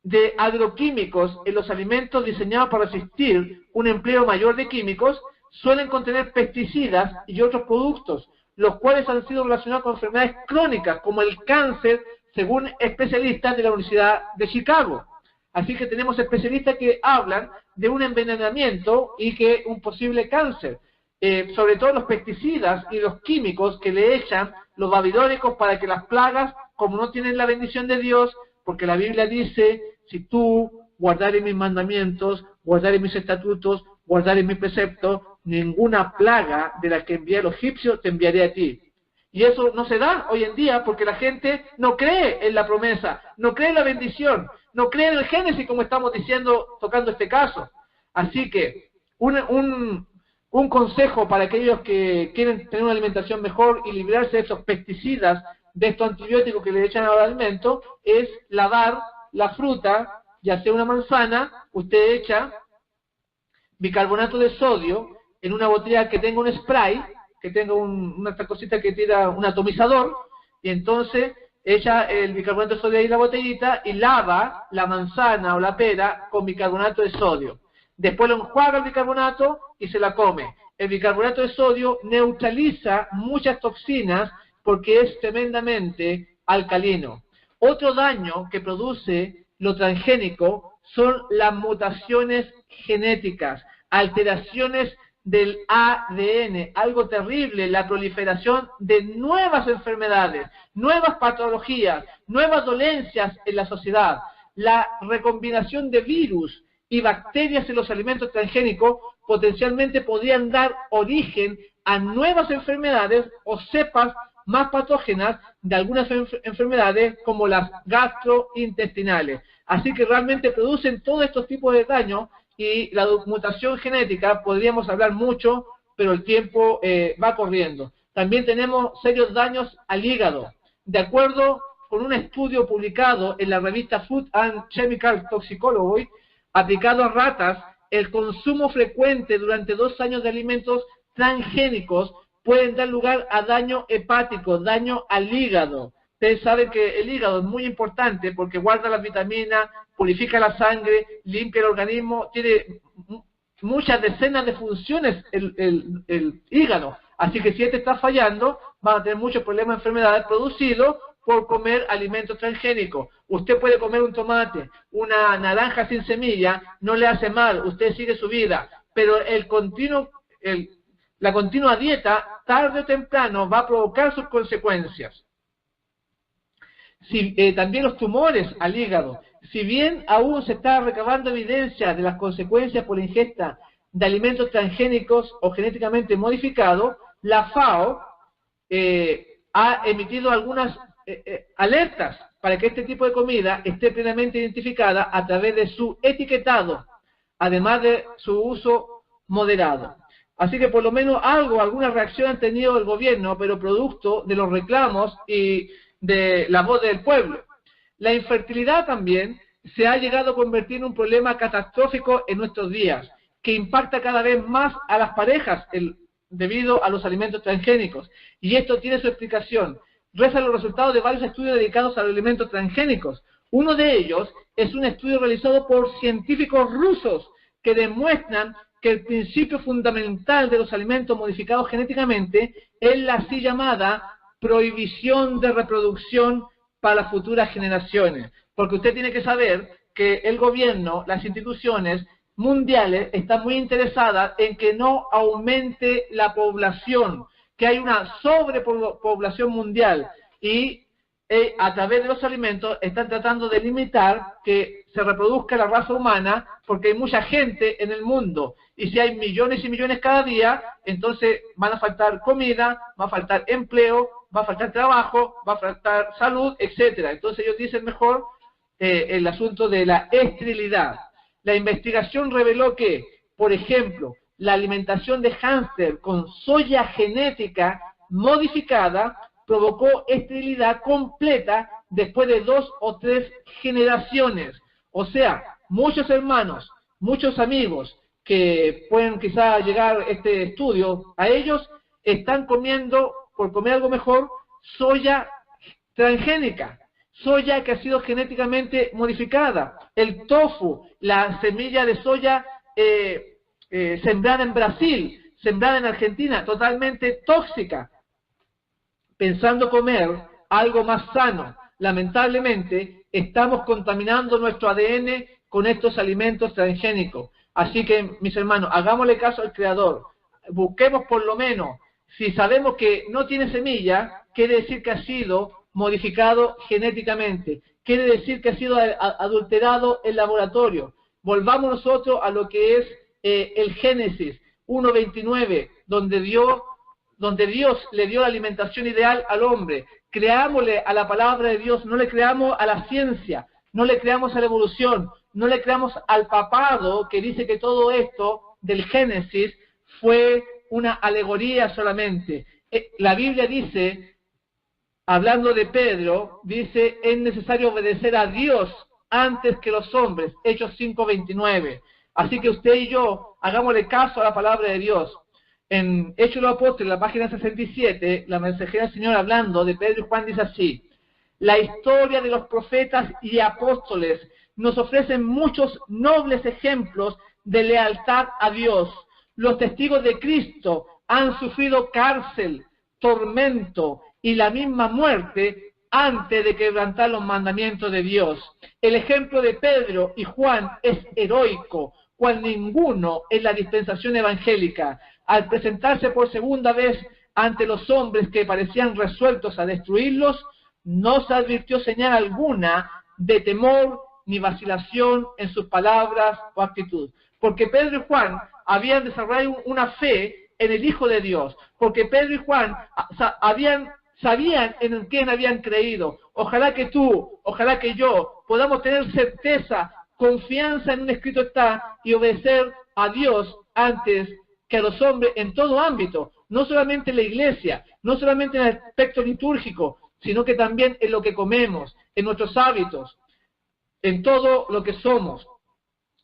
de agroquímicos en los alimentos diseñados para resistir un empleo mayor de químicos suelen contener pesticidas y otros productos, los cuales han sido relacionados con enfermedades crónicas como el cáncer, según especialistas de la Universidad de Chicago. Así que tenemos especialistas que hablan de un envenenamiento y que un posible cáncer. Sobre todo los pesticidas y los químicos que le echan los babilónicos para que las plagas, como no tienen la bendición de Dios, porque la Biblia dice, si tú guardares mis mandamientos, guardares mis estatutos, guardares mis preceptos, ninguna plaga de la que envié a los egipcios te enviaré a ti. Y eso no se da hoy en día porque la gente no cree en la promesa, no cree en la bendición, no cree en el Génesis, como estamos diciendo, tocando este caso. Así que un consejo para aquellos que quieren tener una alimentación mejor y librarse de estos pesticidas, de estos antibióticos que le echan al alimento, es lavar la fruta, ya sea una manzana, usted echa bicarbonato de sodio en una botella que tenga un spray, que tenga una cosita que tira un atomizador, y entonces echa el bicarbonato de sodio ahí en la botellita y lava la manzana o la pera con bicarbonato de sodio. Después lo enjuaga el bicarbonato y se la come. El bicarbonato de sodio neutraliza muchas toxinas porque es tremendamente alcalino. Otro daño que produce lo transgénico son las mutaciones genéticas, alteraciones del ADN, algo terrible, la proliferación de nuevas enfermedades, nuevas patologías, nuevas dolencias en la sociedad, la recombinación de virus y bacterias en los alimentos transgénicos potencialmente podrían dar origen a nuevas enfermedades o cepas más patógenas de algunas enfermedades como las gastrointestinales. Así que realmente producen todos estos tipos de daños. Y la mutación genética, podríamos hablar mucho, pero el tiempo va corriendo. También tenemos serios daños al hígado. De acuerdo con un estudio publicado en la revista Food and Chemical Toxicology, aplicado a ratas, el consumo frecuente durante 2 años de alimentos transgénicos pueden dar lugar a daño hepático, daño al hígado. Ustedes saben que el hígado es muy importante porque guarda las vitaminas, purifica la sangre, limpia el organismo, tiene muchas decenas de funciones el hígado. Así que si este está fallando, van a tener muchos problemas de enfermedades producidos por comer alimentos transgénicos. Usted puede comer un tomate, una naranja sin semilla, no le hace mal, usted sigue su vida, pero la continua dieta, tarde o temprano, va a provocar sus consecuencias. También los tumores al hígado. Si bien aún se está recabando evidencia de las consecuencias por la ingesta de alimentos transgénicos o genéticamente modificados, la FAO ha emitido algunas alertas para que este tipo de comida esté plenamente identificada a través de su etiquetado, además de su uso moderado. Así que por lo menos alguna reacción han tenido el gobierno, pero producto de los reclamos y de la voz del pueblo. La infertilidad también se ha llegado a convertir en un problema catastrófico en nuestros días, que impacta cada vez más a las parejas debido a los alimentos transgénicos. Y esto tiene su explicación. Rezan los resultados de varios estudios dedicados a los alimentos transgénicos. Uno de ellos es un estudio realizado por científicos rusos que demuestran que el principio fundamental de los alimentos modificados genéticamente es la así llamada prohibición de reproducción para las futuras generaciones. Porque usted tiene que saber que el gobierno, las instituciones mundiales están muy interesadas en que no aumente la población, que hay una sobrepoblación mundial y a través de los alimentos están tratando de limitar que se reproduzca la raza humana porque hay mucha gente en el mundo y si hay millones y millones cada día, entonces van a faltar comida, va a faltar empleo, va a faltar trabajo, va a faltar salud, etcétera. Entonces ellos dicen mejor el asunto de la esterilidad. La investigación reveló que, por ejemplo, la alimentación de hámster con soya genética modificada provocó esterilidad completa después de 2 o 3 generaciones. O sea, muchos hermanos, muchos amigos que pueden quizá llegar este estudio, a ellos están comiendo, por comer algo mejor, soya transgénica, soya que ha sido genéticamente modificada, el tofu, la semilla de soya sembrada en Brasil, sembrada en Argentina, totalmente tóxica, pensando comer algo más sano. Lamentablemente, estamos contaminando nuestro ADN con estos alimentos transgénicos. Así que, mis hermanos, hagámosle caso al Creador. Busquemos por lo menos, si sabemos que no tiene semilla, quiere decir que ha sido modificado genéticamente. Quiere decir que ha sido adulterado en laboratorio. Volvamos nosotros a lo que es el Génesis 1:29, donde donde Dios le dio la alimentación ideal al hombre. Creámosle a la palabra de Dios, no le creamos a la ciencia, no le creamos a la evolución, no le creamos al papado que dice que todo esto del Génesis fue una alegoría solamente. La Biblia dice, hablando de Pedro, dice, es necesario obedecer a Dios antes que los hombres, Hechos 5:29. Así que usted y yo, hagámosle caso a la palabra de Dios. En Hechos de los Apóstoles, en la página 67, la mensajera del Señor hablando de Pedro y Juan dice así: la historia de los profetas y apóstoles nos ofrecen muchos nobles ejemplos de lealtad a Dios. Los testigos de Cristo han sufrido cárcel, tormento y la misma muerte antes de quebrantar los mandamientos de Dios. El ejemplo de Pedro y Juan es heroico, cual ninguno en la dispensación evangélica. Al presentarse por segunda vez ante los hombres que parecían resueltos a destruirlos, no se advirtió señal alguna de temor ni vacilación en sus palabras o actitud. Porque Pedro y Juan habían desarrollado una fe en el Hijo de Dios. Porque Pedro y Juan sabían en quién habían creído. Ojalá que tú, ojalá que yo, podamos tener certeza, confianza en un escrito está, y obedecer a Dios antes que a los hombres en todo ámbito. No solamente en la iglesia, no solamente en el aspecto litúrgico, sino que también en lo que comemos, en nuestros hábitos, en todo lo que somos.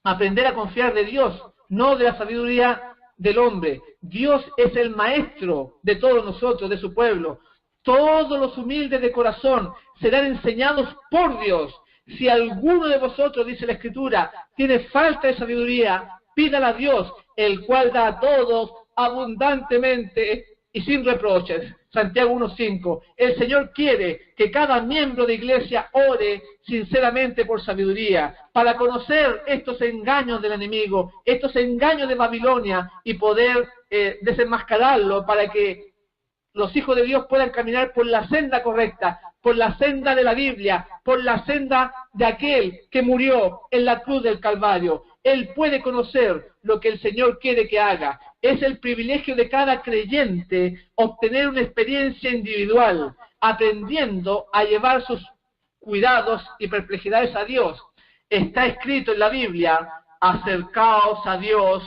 Aprender a confiar de Dios, no de la sabiduría del hombre. Dios es el maestro de todos nosotros, de su pueblo. Todos los humildes de corazón serán enseñados por Dios. Si alguno de vosotros, dice la Escritura, tiene falta de sabiduría, pídala a Dios, el cual da a todos abundantemente y sin reproches. Santiago 1:5. El Señor quiere que cada miembro de iglesia ore sinceramente por sabiduría, para conocer estos engaños del enemigo, estos engaños de Babilonia, y poder desenmascararlo, para que los hijos de Dios puedan caminar por la senda correcta, por la senda de la Biblia, por la senda de aquel que murió en la cruz del Calvario. Él puede conocer lo que el Señor quiere que haga. Es el privilegio de cada creyente obtener una experiencia individual, aprendiendo a llevar sus cuidados y perplejidades a Dios. Está escrito en la Biblia: acercaos a Dios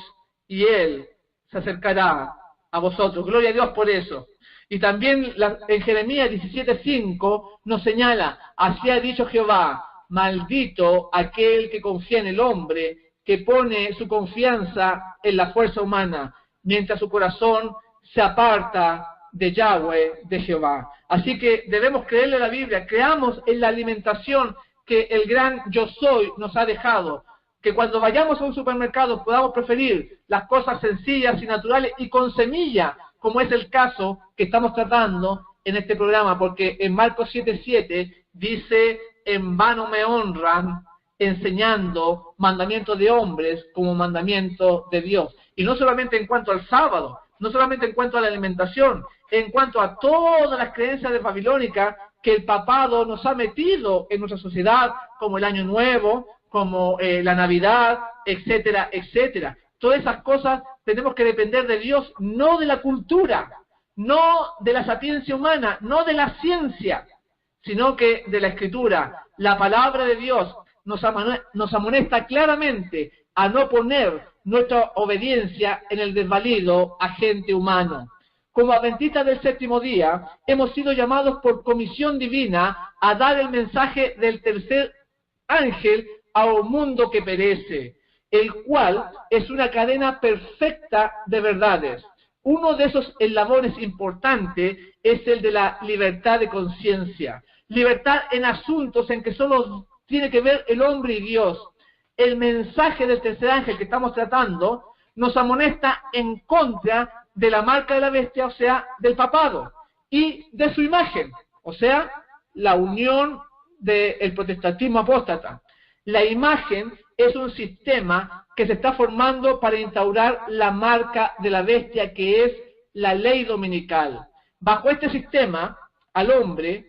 y Él se acercará a vosotros. Gloria a Dios por eso. Y también en Jeremías 17:5 nos señala: así ha dicho Jehová, maldito aquel que confía en el hombre, que pone su confianza en la fuerza humana, mientras su corazón se aparta de Yahweh, de Jehová. Así que debemos creerle a la Biblia, creamos en la alimentación que el gran Yo Soy nos ha dejado, que cuando vayamos a un supermercado podamos preferir las cosas sencillas y naturales y con semilla, como es el caso que estamos tratando en este programa, porque en Marcos 7:7 dice: en vano me honran, enseñando mandamientos de hombres como mandamiento de Dios. Y no solamente en cuanto al sábado, no solamente en cuanto a la alimentación, en cuanto a todas las creencias de babilónicas que el papado nos ha metido en nuestra sociedad, como el Año Nuevo, como la Navidad, etcétera, etcétera. Todas esas cosas tenemos que depender de Dios, no de la cultura, no de la sapiencia humana, no de la ciencia, sino que de la Escritura. La palabra de Dios nos amonesta claramente a no poner nuestra obediencia en el desvalido agente humano. Como adventistas del séptimo día, hemos sido llamados por comisión divina a dar el mensaje del tercer ángel a un mundo que perece, el cual es una cadena perfecta de verdades. Uno de esos eslabones importantes es el de la libertad de conciencia. Libertad en asuntos en que solo tiene que ver el hombre y Dios. El mensaje del tercer ángel que estamos tratando nos amonesta en contra de la marca de la bestia, o sea, del papado, y de su imagen, o sea, la unión del protestantismo apóstata. La imagen es un sistema que se está formando para instaurar la marca de la bestia, que es la ley dominical. Bajo este sistema, al hombre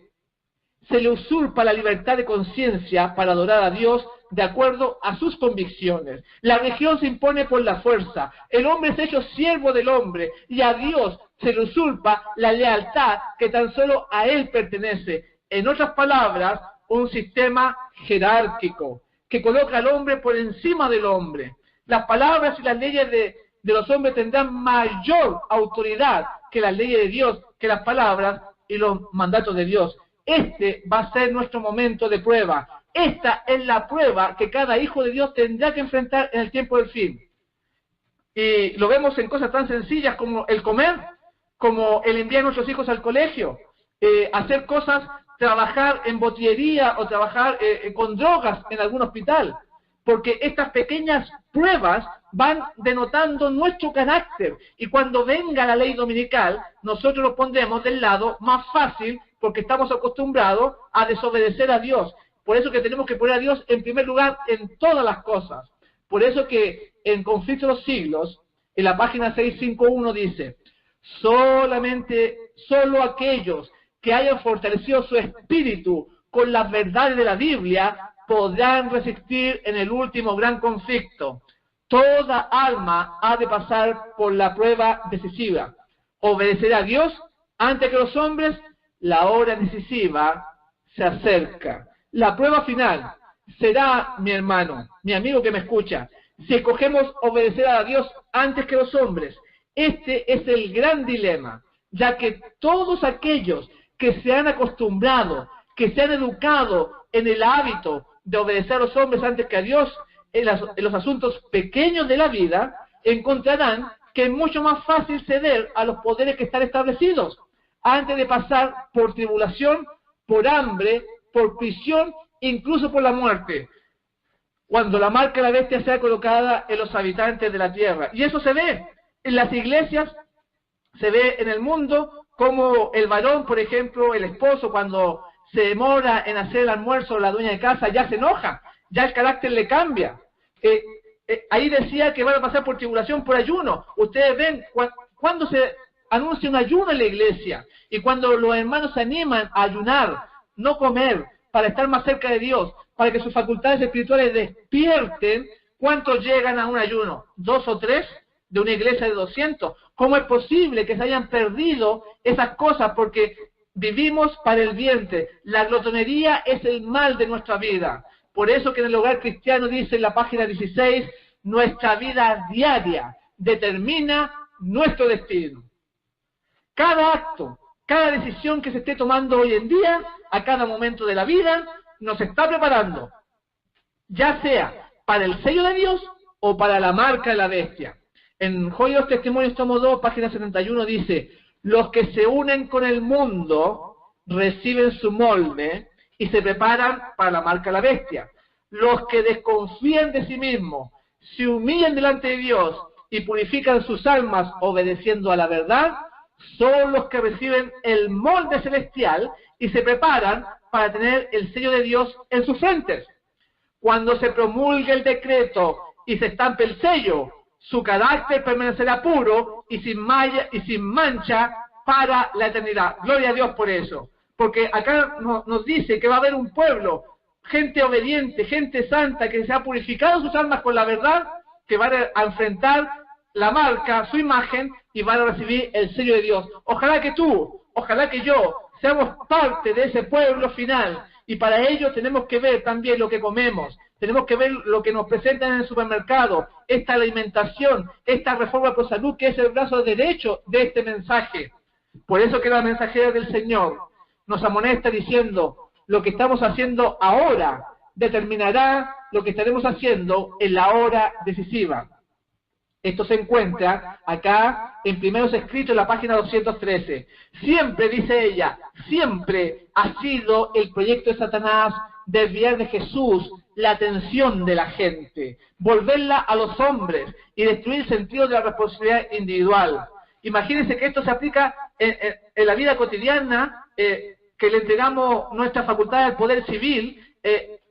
se le usurpa la libertad de conciencia para adorar a Dios de acuerdo a sus convicciones. La religión se impone por la fuerza. El hombre es hecho siervo del hombre y a Dios se le usurpa la lealtad que tan solo a Él pertenece. En otras palabras, un sistema jerárquico que coloca al hombre por encima del hombre. Las palabras y las leyes de los hombres tendrán mayor autoridad que las leyes de Dios, que las palabras y los mandatos de Dios. Este va a ser nuestro momento de prueba. Esta es la prueba que cada hijo de Dios tendrá que enfrentar en el tiempo del fin. Y lo vemos en cosas tan sencillas como el comer, como el enviar a nuestros hijos al colegio, hacer cosas, trabajar en botillería o trabajar con drogas en algún hospital. Porque estas pequeñas pruebas van denotando nuestro carácter. Y cuando venga la ley dominical, nosotros nos pondremos del lado más fácil porque estamos acostumbrados a desobedecer a Dios. Por eso que tenemos que poner a Dios en primer lugar en todas las cosas. Por eso que en Conflicto de los Siglos, en la página 651 dice, solo aquellos que hayan fortalecido su espíritu con las verdades de la Biblia podrán resistir en el último gran conflicto. Toda alma ha de pasar por la prueba decisiva. Obedecer a Dios antes que los hombres, la hora decisiva se acerca. La prueba final será, mi hermano, mi amigo que me escucha, si escogemos obedecer a Dios antes que los hombres. Este es el gran dilema, ya que todos aquellos que se han acostumbrado, que se han educado en el hábito de obedecer a los hombres antes que a Dios, en los asuntos pequeños de la vida, encontrarán que es mucho más fácil ceder a los poderes que están establecidos, antes de pasar por tribulación, por hambre, por prisión, incluso por la muerte, cuando la marca de la bestia sea colocada en los habitantes de la tierra. Y eso se ve en las iglesias, se ve en el mundo, como el varón, por ejemplo, el esposo, cuando se demora en hacer el almuerzo, la dueña de casa ya se enoja, ya el carácter le cambia. Ahí decía que van a pasar por tribulación, por ayuno. Ustedes ven cuando se anuncia un ayuno en la iglesia y cuando los hermanos se animan a ayunar, no comer, para estar más cerca de Dios, para que sus facultades espirituales despierten. ¿Cuántos llegan a un ayuno? ¿2 o 3 de una iglesia de 200? ¿Cómo es posible que se hayan perdido esas cosas? Porque vivimos para el vientre. La glotonería es el mal de nuestra vida. Por eso que en el hogar cristiano dice en la página 16, nuestra vida diaria determina nuestro destino. Cada acto, cada decisión que se esté tomando hoy en día, a cada momento de la vida, nos está preparando, ya sea para el sello de Dios o para la marca de la bestia. En Joya de los Testimonios, tomo 2, página 71, dice, los que se unen con el mundo reciben su molde y se preparan para la marca de la bestia. Los que desconfían de sí mismos, se humillan delante de Dios y purifican sus almas obedeciendo a la verdad, son los que reciben el molde celestial y se preparan para tener el sello de Dios en sus frentes. Cuando se promulgue el decreto y se estampe el sello, su carácter permanecerá puro y sin mancha para la eternidad. Gloria a Dios por eso. Porque acá nos dice que va a haber un pueblo, gente obediente, gente santa, que se ha purificado sus almas con la verdad, que van a enfrentar la marca, su imagen, y van a recibir el sello de Dios. Ojalá que tú, ojalá que yo, seamos parte de ese pueblo final. Y para ello tenemos que ver también lo que comemos, tenemos que ver lo que nos presentan en el supermercado, esta alimentación, esta reforma por salud, que es el brazo derecho de este mensaje. Por eso que la mensajera del Señor nos amonesta diciendo, lo que estamos haciendo ahora determinará lo que estaremos haciendo en la hora decisiva. Esto se encuentra acá en Primeros Escritos, en la página 213. Siempre, dice ella, siempre ha sido el proyecto de Satanás desviar de Jesús la atención de la gente, volverla a los hombres y destruir el sentido de la responsabilidad individual. Imagínense que esto se aplica en la vida cotidiana, que le entregamos nuestra facultad al poder civil.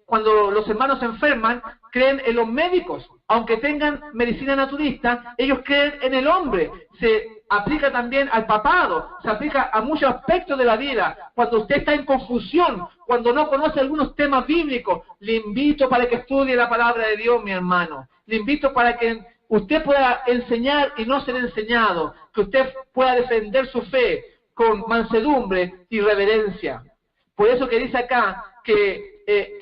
Cuando los hermanos se enferman, creen en los médicos. Aunque tengan medicina naturista, ellos creen en el hombre. Se aplica también al papado, se aplica a muchos aspectos de la vida. Cuando usted está en confusión, cuando no conoce algunos temas bíblicos, le invito para que estudie la palabra de Dios, mi hermano. Le invito para que usted pueda enseñar y no ser enseñado, que usted pueda defender su fe con mansedumbre y reverencia. Por eso que dice acá que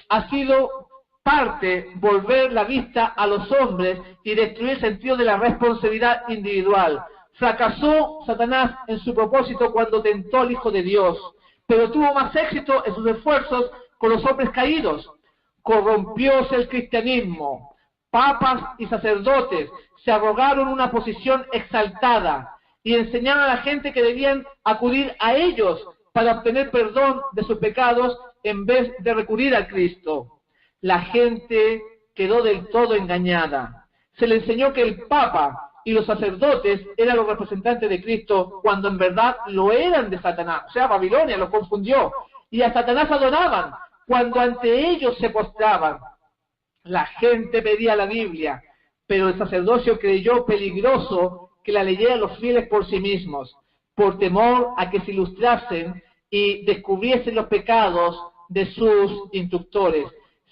ha sido parte volver la vista a los hombres y destruir el sentido de la responsabilidad individual. Fracasó Satanás en su propósito cuando tentó al Hijo de Dios, pero tuvo más éxito en sus esfuerzos con los hombres caídos. Corrompióse el cristianismo. Papas y sacerdotes se arrogaron una posición exaltada y enseñaron a la gente que debían acudir a ellos para obtener perdón de sus pecados en vez de recurrir a Cristo. La gente quedó del todo engañada. Se le enseñó que el Papa y los sacerdotes eran los representantes de Cristo cuando en verdad lo eran de Satanás. O sea, Babilonia los confundió. Y a Satanás adoraban cuando ante ellos se postraban. La gente pedía la Biblia, pero el sacerdocio creyó peligroso que la leyeran los fieles por sí mismos, por temor a que se ilustrasen y descubriesen los pecados de sus instructores.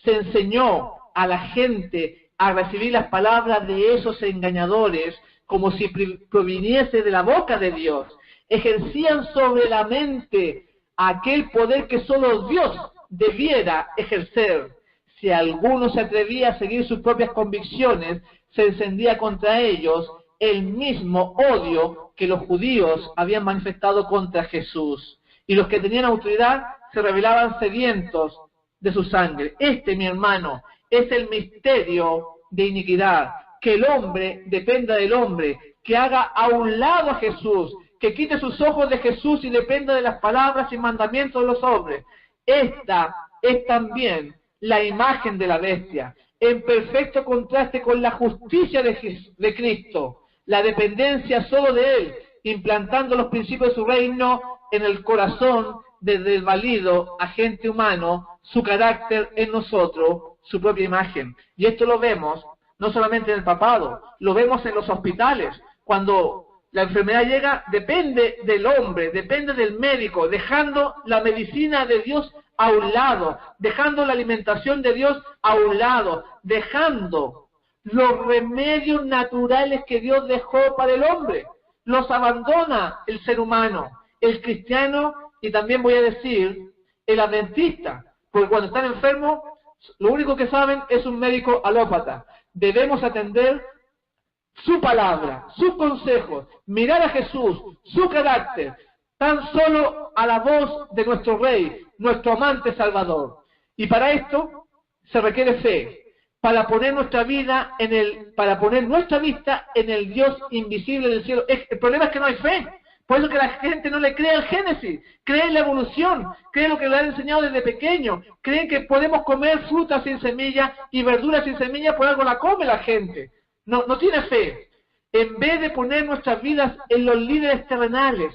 Se enseñó a la gente a recibir las palabras de esos engañadores como si proviniese de la boca de Dios. Ejercían sobre la mente aquel poder que solo Dios debiera ejercer. Si alguno se atrevía a seguir sus propias convicciones, se encendía contra ellos el mismo odio que los judíos habían manifestado contra Jesús. Y los que tenían autoridad se rebelaban sedientos de su sangre. Este, mi hermano, es el misterio de iniquidad. Que el hombre dependa del hombre, que haga a un lado a Jesús, que quite sus ojos de Jesús y dependa de las palabras y mandamientos de los hombres. Esta es también la imagen de la bestia, en perfecto contraste con la justicia de Cristo, la dependencia solo de Él, implantando los principios de su reino en el corazón del desvalido agente humano, su carácter en nosotros, su propia imagen. Y esto lo vemos no solamente en el papado, lo vemos en los hospitales. Cuando la enfermedad llega, depende del hombre, depende del médico, dejando la medicina de Dios a un lado, dejando la alimentación de Dios a un lado, dejando los remedios naturales que Dios dejó para el hombre. Los abandona el ser humano, el cristiano y también voy a decir el adventista, porque cuando están enfermos, lo único que saben es un médico alópata. Debemos atender su palabra, sus consejos, mirar a Jesús, su carácter, tan solo a la voz de nuestro Rey, nuestro amante Salvador. Y para esto se requiere fe, para poner nuestra vida para poner nuestra vista en el Dios invisible del cielo. El problema es que no hay fe. Por eso que la gente no le cree al Génesis, cree en la evolución, cree lo que le han enseñado desde pequeño, creen que podemos comer frutas sin semilla y verduras sin semilla, por algo la come la gente. No tiene fe. En vez de poner nuestras vidas en los líderes terrenales,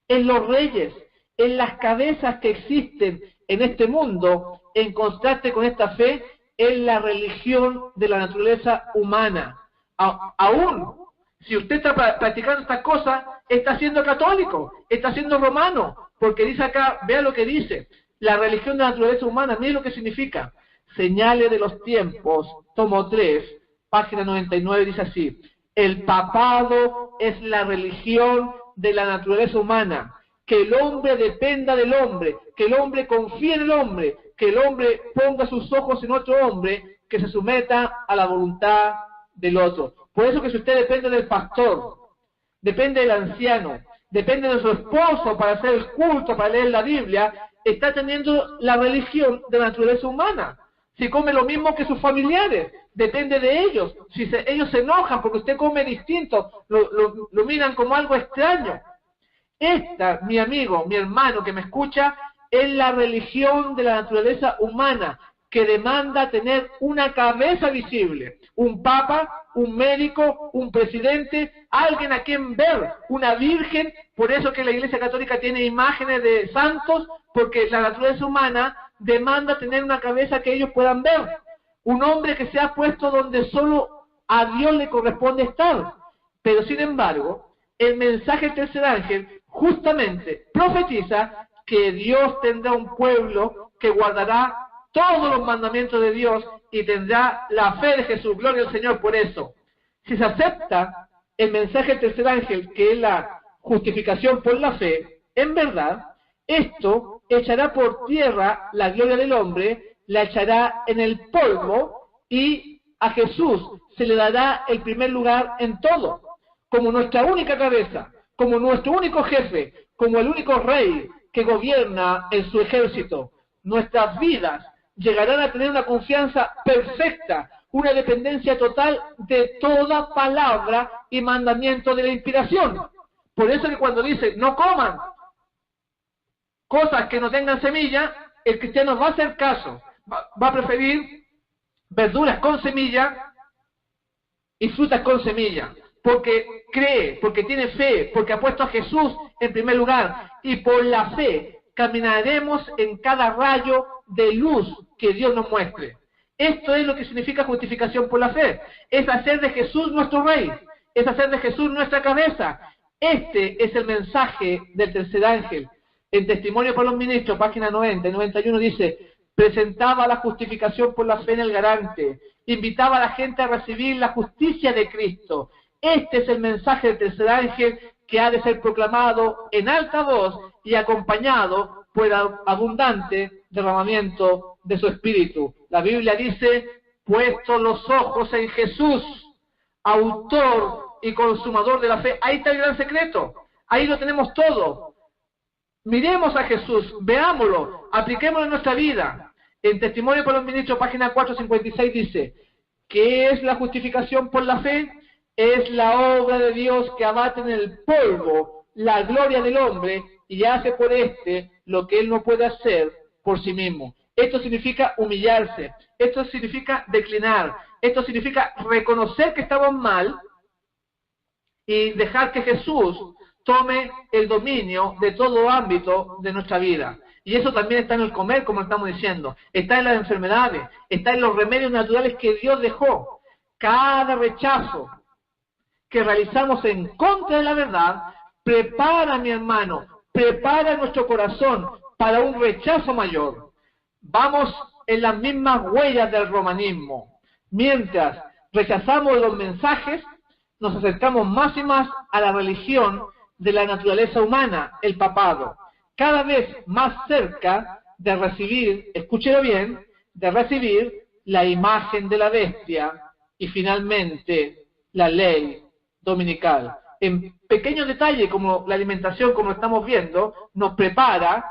en los reyes, en las cabezas que existen en este mundo, en contraste con esta fe, en la religión de la naturaleza humana. Aún si usted está practicando estas cosas, está siendo católico, está siendo romano, porque dice acá, vea lo que dice, la religión de la naturaleza humana, mire lo que significa. Señales de los tiempos, tomo 3, página 99, dice así: el papado es la religión de la naturaleza humana, que el hombre dependa del hombre, que el hombre confíe en el hombre, que el hombre ponga sus ojos en otro hombre, que se someta a la voluntad del otro. Por eso que si usted depende del pastor, depende del anciano, depende de su esposo para hacer el culto, para leer la Biblia, está teniendo la religión de la naturaleza humana. Si come lo mismo que sus familiares, depende de ellos. Si ellos se enojan porque usted come distinto, lo miran como algo extraño. Esta, mi amigo, mi hermano que me escucha, es la religión de la naturaleza humana, que demanda tener una cabeza visible, un papa, un médico, un presidente, alguien a quien ver, una virgen. Por eso que la Iglesia Católica tiene imágenes de santos, porque la naturaleza humana demanda tener una cabeza que ellos puedan ver, un hombre que se ha puesto donde solo a Dios le corresponde estar. Pero sin embargo, el mensaje del tercer ángel justamente profetiza que Dios tendrá un pueblo que guardará todos los mandamientos de Dios y tendrá la fe de Jesús. Gloria al Señor por eso. Si se acepta el mensaje del tercer ángel, que es la justificación por la fe, en verdad, esto echará por tierra la gloria del hombre, la echará en el polvo y a Jesús se le dará el primer lugar en todo, como nuestra única cabeza, como nuestro único jefe, como el único rey que gobierna en su ejército. Nuestras vidas llegarán a tener una confianza perfecta, una dependencia total de toda palabra y mandamiento de la inspiración. Por eso que cuando dice, no coman cosas que no tengan semilla, el cristiano va a hacer caso, va a preferir verduras con semilla y frutas con semilla, porque cree, porque tiene fe, porque ha puesto a Jesús en primer lugar, y por la fe caminaremos en cada rayo de luz que Dios nos muestre. Esto es lo que significa justificación por la fe, es hacer de Jesús nuestro Rey, es hacer de Jesús nuestra cabeza. Este es el mensaje del tercer ángel. En Testimonio por los Ministros, página 90 y 91 dice, presentaba la justificación por la fe en el garante, invitaba a la gente a recibir la justicia de Cristo. Este es el mensaje del tercer ángel que ha de ser proclamado en alta voz y acompañado por el abundante derramamiento de su Espíritu. La Biblia dice, puesto los ojos en Jesús, autor y consumador de la fe. Ahí está el gran secreto, ahí lo tenemos todo. Miremos a Jesús, veámoslo, apliquémoslo en nuestra vida. En Testimonio por los Ministros, página 456 dice, ¿qué es la justificación por la fe? Es la obra de Dios que abate en el polvo la gloria del hombre y hace por éste lo que él no puede hacer por sí mismo. Esto significa humillarse, esto significa declinar, esto significa reconocer que estamos mal y dejar que Jesús tome el dominio de todo ámbito de nuestra vida. Y eso también está en el comer, como estamos diciendo, está en las enfermedades, está en los remedios naturales que Dios dejó. Cada rechazo que realizamos en contra de la verdad, prepara, mi hermano, prepara nuestro corazón para un rechazo mayor. Vamos en las mismas huellas del romanismo. Mientras rechazamos los mensajes, nos acercamos más y más a la religión de la naturaleza humana, el papado. Cada vez más cerca de recibir, escúchelo bien, de recibir la imagen de la bestia y finalmente la ley dominical. En pequeños detalles como la alimentación, como estamos viendo, nos prepara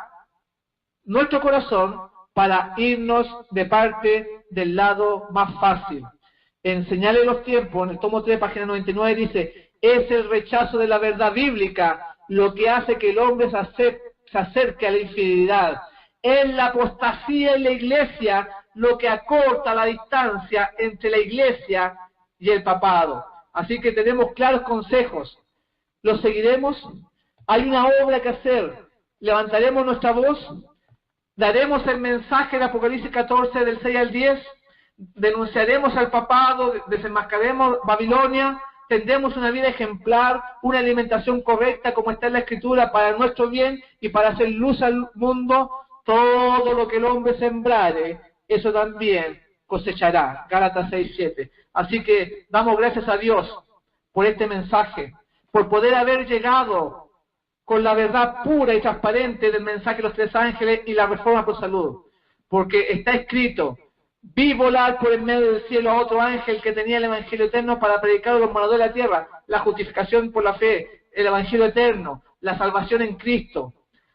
nuestro corazón para irnos de parte del lado más fácil. En Señales de los Tiempos, en el tomo 3, página 99, dice, es el rechazo de la verdad bíblica lo que hace que el hombre se acerque a la infidelidad. Es la apostasía en la iglesia lo que acorta la distancia entre la iglesia y el papado. Así que tenemos claros consejos. ¿Los seguiremos? Hay una obra que hacer. Levantaremos nuestra voz, daremos el mensaje de Apocalipsis 14 del 6 al 10, denunciaremos al papado, desenmascaremos Babilonia, tendremos una vida ejemplar, una alimentación correcta como está en la Escritura para nuestro bien y para hacer luz al mundo. Todo lo que el hombre sembrare, eso también cosechará. Gálatas 6:7. Así que damos gracias a Dios por este mensaje, por poder haber llegado con la verdad pura y transparente del mensaje de los tres ángeles y la reforma por salud. Porque está escrito, vi volar por el medio del cielo a otro ángel que tenía el evangelio eterno para predicar a los moradores de la tierra, la justificación por la fe, el evangelio eterno, la salvación en Cristo,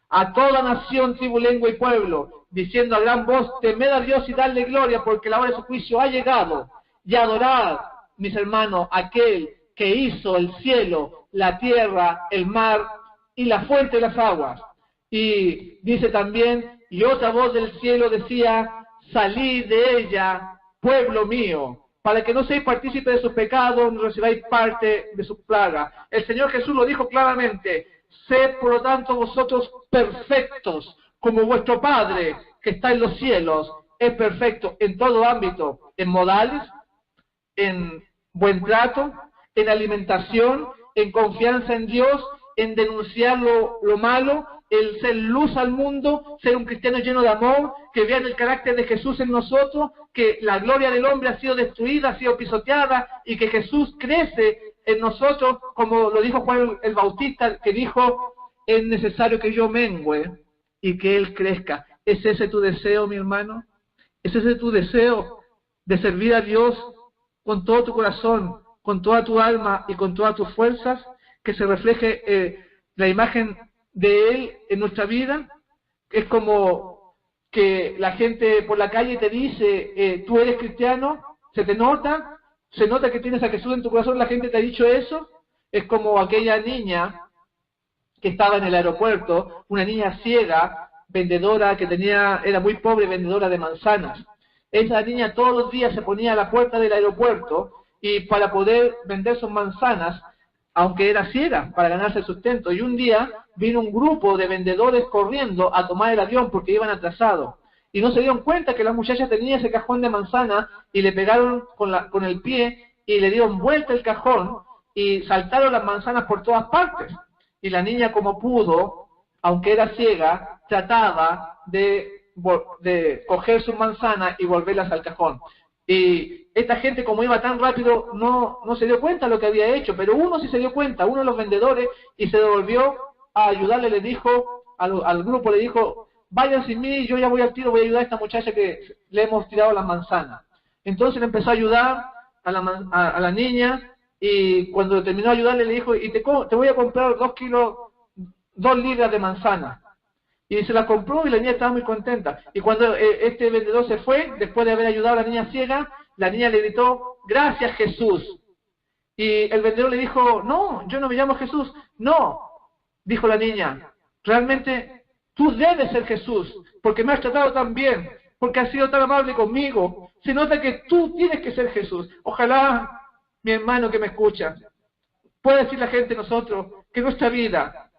a toda nación, tribu, lengua y pueblo, diciendo a gran voz, temed a Dios y dadle gloria, porque la hora de su juicio ha llegado, y adorad, mis hermanos, aquel que hizo el cielo, la tierra, el mar y la fuente de las aguas. Y dice también, y otra voz del cielo decía, salid de ella, pueblo mío, para que no seáis partícipes de sus pecados, ni recibáis parte de sus plagas. El Señor Jesús lo dijo claramente, sed por lo tanto vosotros perfectos, como vuestro Padre que está en los cielos es perfecto en todo ámbito, en modales, en buen trato, en alimentación, en confianza en Dios, en denunciar lo malo, el ser luz al mundo, ser un cristiano lleno de amor, que vean el carácter de Jesús en nosotros, que la gloria del hombre ha sido destruida, ha sido pisoteada, y que Jesús crece en nosotros, como lo dijo Juan el Bautista, que dijo, es necesario que yo mengüe y que Él crezca. ¿Es ese tu deseo, mi hermano? ¿Es ese tu deseo de servir a Dios con todo tu corazón, con toda tu alma y con todas tus fuerzas? Que se refleje la imagen de Él en nuestra vida. Es como que la gente por la calle te dice, tú eres cristiano, se nota que tienes a Jesús en tu corazón, la gente te ha dicho eso. Es como aquella niña que estaba en el aeropuerto, una niña ciega, vendedora, era muy pobre, vendedora de manzanas. Esa niña todos los días se ponía a la puerta del aeropuerto y para poder vender sus manzanas, aunque era ciega, para ganarse el sustento. Y un día vino un grupo de vendedores corriendo a tomar el avión porque iban atrasados. Y no se dieron cuenta que la muchacha tenía ese cajón de manzana y le pegaron con el pie y le dieron vuelta el cajón y saltaron las manzanas por todas partes. Y la niña, como pudo, aunque era ciega, trataba de coger sus manzanas y volverlas al cajón. Y esta gente, como iba tan rápido, no se dio cuenta de lo que había hecho, pero uno sí se dio cuenta, uno de los vendedores, y se devolvió a ayudarle, le dijo, al grupo le dijo, vayan sin mí, yo ya voy al tiro, voy a ayudar a esta muchacha que le hemos tirado las manzanas. Entonces le empezó a ayudar a la niña, y cuando terminó de ayudarle le dijo, y te voy a comprar 2 libras de manzana. Y se la compró y la niña estaba muy contenta. Y cuando este vendedor se fue, después de haber ayudado a la niña ciega, la niña le gritó, gracias Jesús. Y el vendedor le dijo, no, yo no me llamo Jesús. No, dijo la niña, realmente tú debes ser Jesús, porque me has tratado tan bien, porque has sido tan amable conmigo. Se nota que tú tienes que ser Jesús. Ojalá, mi hermano que me escucha, pueda decir la gente nosotros que nuestra vida,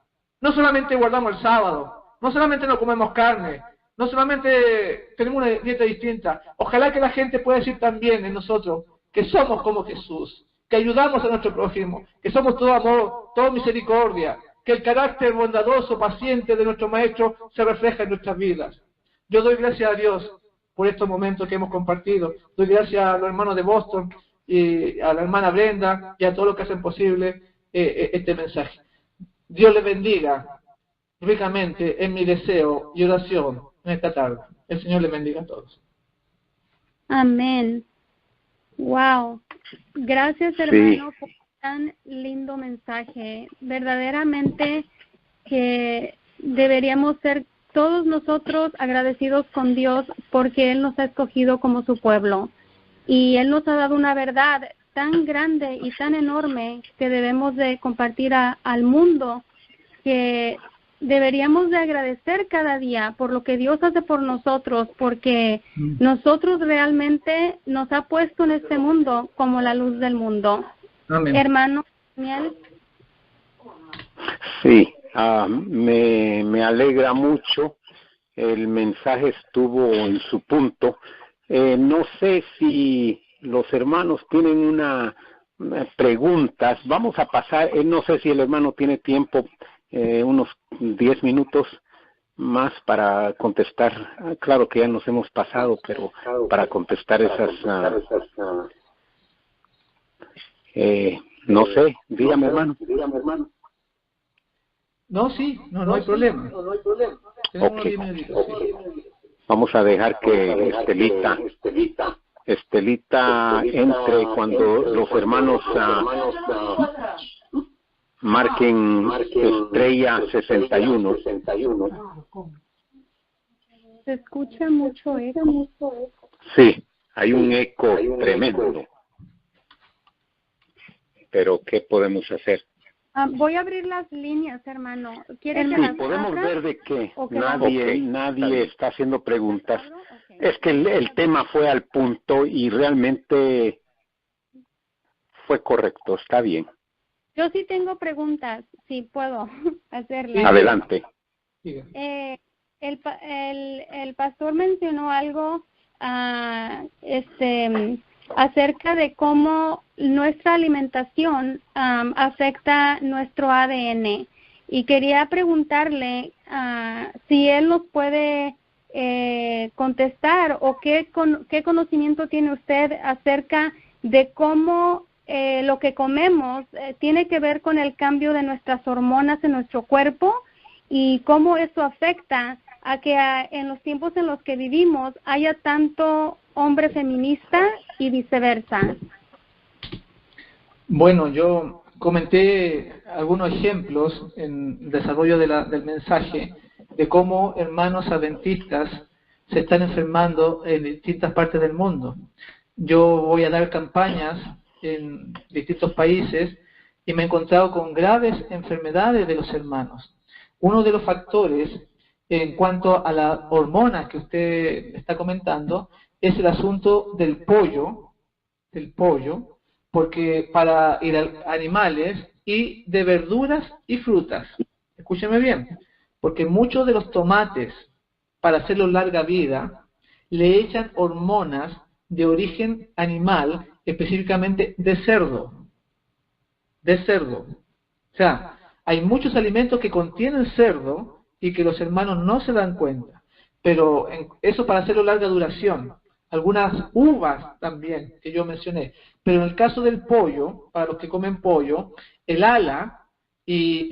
no solamente guardamos el sábado, no solamente no comemos carne, no solamente tenemos una dieta distinta, ojalá que la gente pueda decir también en nosotros que somos como Jesús, que ayudamos a nuestro prójimo, que somos todo amor, todo misericordia, que el carácter bondadoso, paciente de nuestro Maestro se refleja en nuestras vidas. Yo doy gracias a Dios por estos momentos que hemos compartido, doy gracias a los hermanos de Boston y a la hermana Brenda y a todos los que hacen posible este mensaje. Dios les bendiga ricamente en mi deseo y oración en esta tarde. El Señor les bendiga a todos. Amén. Wow. Gracias, hermano, por tan lindo mensaje. Verdaderamente que deberíamos ser todos nosotros agradecidos con Dios porque Él nos ha escogido como su pueblo. Y Él nos ha dado una verdad tan grande y tan enorme que debemos de compartir al mundo, que deberíamos de agradecer cada día por lo que Dios hace por nosotros, porque nosotros realmente nos ha puesto en este mundo como la luz del mundo. Amén. Hermano Daniel. Sí, me alegra mucho. El mensaje estuvo en su punto. No sé si los hermanos tienen una preguntas. Vamos a pasar, no sé si el hermano tiene tiempo, unos 10 minutos más para contestar. Claro que ya nos hemos pasado, pero para contestar esas... no sé, dígame hermano. No, sí, no hay problema. Okay. Vamos a dejar que Estelita entre cuando los hermanos marquen estrella 61. Se escucha mucho eco. Sí, hay un eco tremendo. Pero ¿qué podemos hacer? Voy a abrir las líneas, hermano. ¿Quiere que Sí, las podemos abra? ver de que Okay. nadie está haciendo preguntas. Okay. Es que el tema fue al punto y realmente fue correcto, está bien. Yo sí tengo preguntas, sí puedo hacerlas. Adelante. El pastor mencionó algo acerca de cómo nuestra alimentación afecta nuestro ADN. Y quería preguntarle si él nos puede contestar o qué conocimiento tiene usted acerca de cómo lo que comemos tiene que ver con el cambio de nuestras hormonas en nuestro cuerpo y cómo eso afecta a que en los tiempos en los que vivimos haya tanto hombre feminista y viceversa. Bueno, yo comenté algunos ejemplos en el desarrollo del mensaje de cómo hermanos adventistas se están enfermando en distintas partes del mundo. Yo voy a dar campañas en distintos países y me he encontrado con graves enfermedades de los hermanos. Uno de los factores en cuanto a las hormonas que usted está comentando es el asunto del pollo, porque para ir a animales y de verduras y frutas. Escúcheme bien, porque muchos de los tomates, para hacerlos larga vida, le echan hormonas de origen animal, específicamente de cerdo. O sea, hay muchos alimentos que contienen cerdo y que los hermanos no se dan cuenta, pero eso para hacerlo larga duración. Algunas uvas también, que yo mencioné. Pero en el caso del pollo, para los que comen pollo, el ala y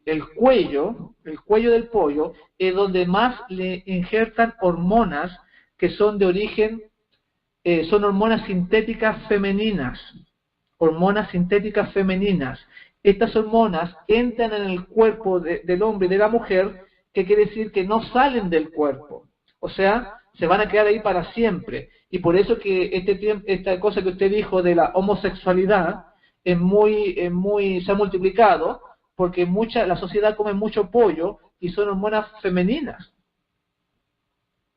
el cuello del pollo es donde más le injertan hormonas que son de origen, son hormonas sintéticas femeninas. Hormonas sintéticas femeninas. Estas hormonas entran en el cuerpo del hombre y de la mujer, que quiere decir que no salen del cuerpo. O sea, se van a quedar ahí para siempre. Y por eso que esta cosa que usted dijo de la homosexualidad se ha multiplicado, porque la sociedad come mucho pollo y son hormonas femeninas.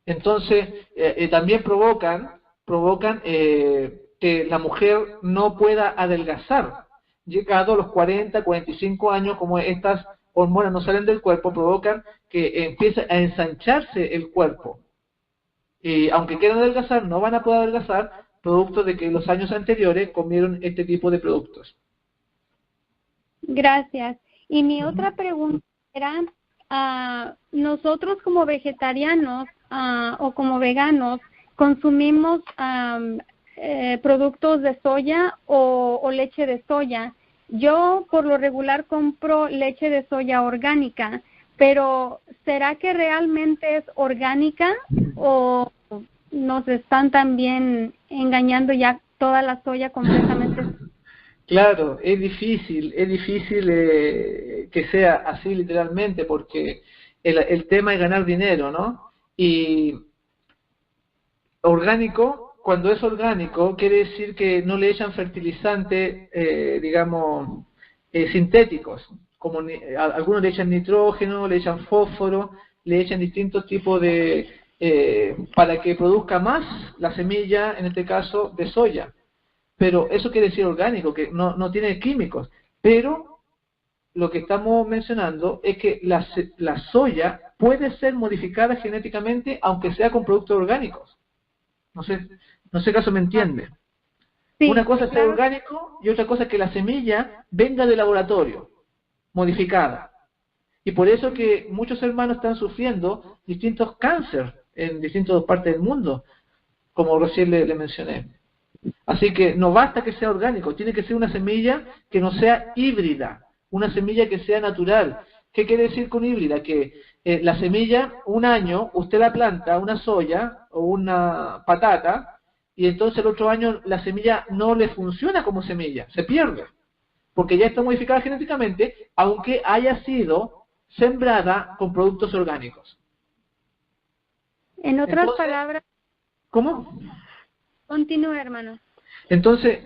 Entonces, también provocan que la mujer no pueda adelgazar. Llegado a los 40, 45 años, como estas hormonas no salen del cuerpo, provocan que empiece a ensancharse el cuerpo. Y aunque quieran adelgazar, no van a poder adelgazar, producto de que los años anteriores comieron este tipo de productos. Gracias. Y mi otra pregunta era, nosotros como vegetarianos o como veganos, ¿consumimos productos de soya o leche de soya? Yo por lo regular compro leche de soya orgánica, pero ¿será que realmente es orgánica o nos están también engañando ya toda la soya completamente? Claro, es difícil que sea así literalmente, porque el tema es ganar dinero, ¿no? Y orgánico, cuando es orgánico, quiere decir que no le echan fertilizantes, sintéticos, como algunos le echan nitrógeno, le echan fósforo, le echan distintos tipos de, para que produzca más la semilla, en este caso, de soya. Pero eso quiere decir orgánico, que no tiene químicos. Pero lo que estamos mencionando es que la soya puede ser modificada genéticamente, aunque sea con productos orgánicos. No sé caso me entiende. Sí, una cosa es ser orgánico y otra cosa es que la semilla venga del laboratorio, modificada. Y por eso que muchos hermanos están sufriendo distintos cánceres en distintas partes del mundo, como recién le mencioné. Así que no basta que sea orgánico, tiene que ser una semilla que no sea híbrida, una semilla que sea natural. ¿Qué quiere decir con híbrida? Que la semilla, un año, usted la planta, una soya o una patata, y entonces el otro año la semilla no le funciona como semilla, se pierde, porque ya está modificada genéticamente, aunque haya sido sembrada con productos orgánicos. En otras palabras... ¿Cómo? Continúe, hermano. Entonces,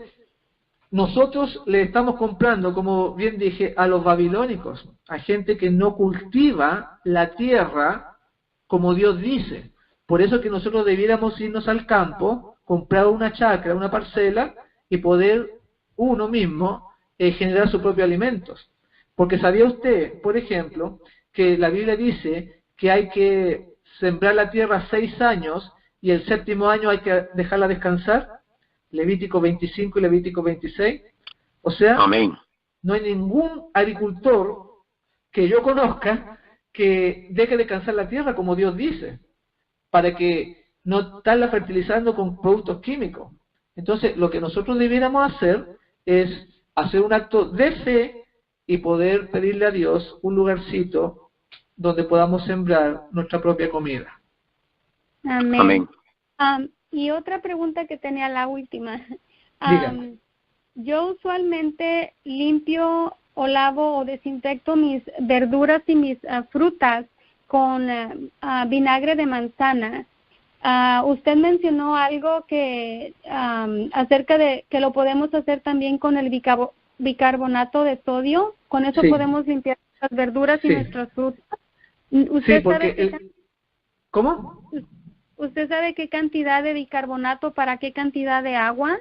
nosotros le estamos comprando, como bien dije, a los babilónicos, a gente que no cultiva la tierra como Dios dice. Por eso que nosotros debiéramos irnos al campo, comprar una chacra, una parcela, y poder uno mismo generar sus propios alimentos. Porque ¿sabía usted, por ejemplo, que la Biblia dice que hay que sembrar la tierra 6 años y el 7º año hay que dejarla descansar? Levítico 25 y Levítico 26. O sea, amén. No hay ningún agricultor que yo conozca que deje de cansar la tierra, como Dios dice, para que no estarla fertilizando con productos químicos. Entonces, lo que nosotros debiéramos hacer es hacer un acto de fe y poder pedirle a Dios un lugarcito donde podamos sembrar nuestra propia comida. Amén. Y otra pregunta que tenía, la última. Yo usualmente limpio o lavo o desinfecto mis verduras y mis frutas con vinagre de manzana. Usted mencionó algo que acerca de que lo podemos hacer también con el bicarbonato de sodio. Con eso podemos limpiar las verduras y nuestras frutas. ¿Usted sabe ¿Cómo? ¿Usted sabe qué cantidad de bicarbonato para qué cantidad de agua?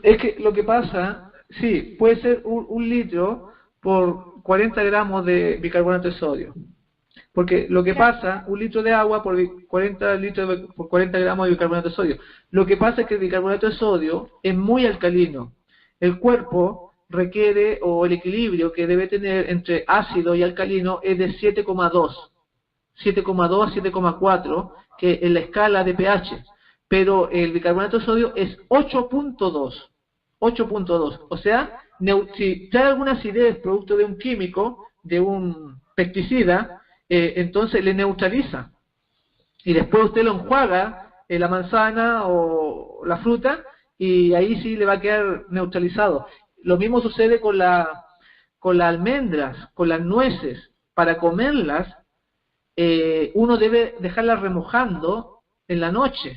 Es que lo que pasa, sí, puede ser un litro por 40 gramos de bicarbonato de sodio. Porque lo que pasa, un litro de agua por 40 gramos de bicarbonato de sodio. Lo que pasa es que el bicarbonato de sodio es muy alcalino. El cuerpo requiere, o el equilibrio que debe tener entre ácido y alcalino es de 7,2 a 7,4, que en la escala de pH. Pero el bicarbonato de sodio es 8.2. O sea, si trae alguna acidez producto de un químico, de un pesticida, entonces le neutraliza. Y después usted lo enjuaga en la manzana o la fruta y ahí sí le va a quedar neutralizado. Lo mismo sucede con las almendras, con las nueces. Para comerlas, uno debe dejarlas remojando en la noche.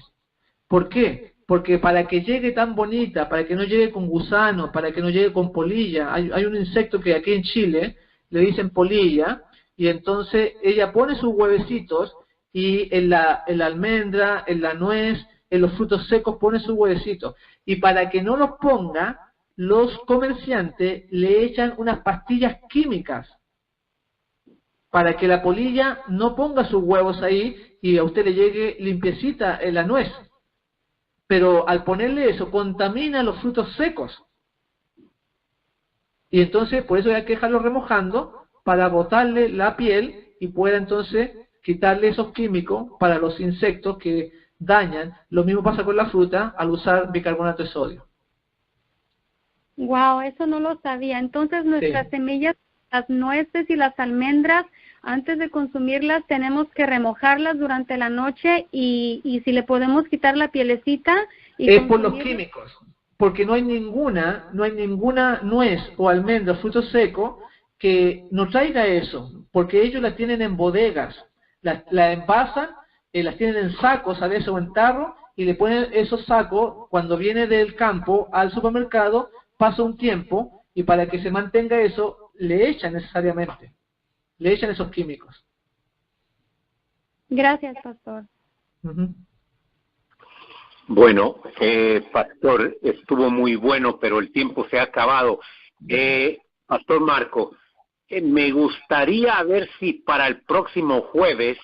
¿Por qué? Porque para que llegue tan bonita, para que no llegue con gusano, para que no llegue con polilla, hay un insecto que aquí en Chile le dicen polilla, y entonces ella pone sus huevecitos y en la almendra, en la nuez, en los frutos secos pone sus huevecitos. Y para que no los ponga, los comerciantes le echan unas pastillas químicas para que la polilla no ponga sus huevos ahí y a usted le llegue limpiecita en la nuez. Pero al ponerle eso, contamina los frutos secos. Y entonces, por eso hay que dejarlo remojando para botarle la piel y pueda entonces quitarle esos químicos para los insectos que dañan. Lo mismo pasa con la fruta al usar bicarbonato de sodio. Wow, eso no lo sabía. Entonces nuestras semillas, las nueces y las almendras, antes de consumirlas tenemos que remojarlas durante la noche y si le podemos quitar la pielecita. Es por los químicos, porque no hay ninguna nuez o almendra, fruto seco, que no traiga eso, porque ellos las tienen en bodegas, las envasan, las tienen en sacos a veces o en tarro, y le ponen esos sacos, cuando viene del campo al supermercado, pasa un tiempo, y para que se mantenga eso, le echan necesariamente, le echan esos químicos. Gracias, pastor. Bueno, pastor, estuvo muy bueno, pero el tiempo se ha acabado. Pastor Marco, me gustaría ver si para el próximo jueves,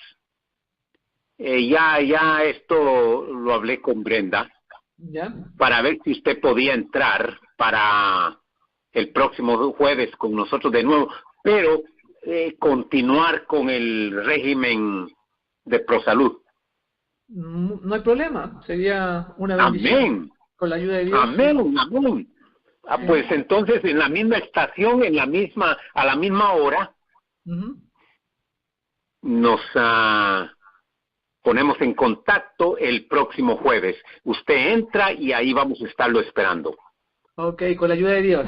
ya esto lo hablé con Brenda, para ver si usted podía entrar para el próximo jueves con nosotros de nuevo, pero continuar con el régimen de ProSalud. No hay problema, sería una bendición. Amén. Con la ayuda de Dios. Amén, amén. Pues entonces en la misma estación, a la misma hora, nos ponemos en contacto el próximo jueves. Usted entra y ahí vamos a estarlo esperando. Ok, con la ayuda de Dios.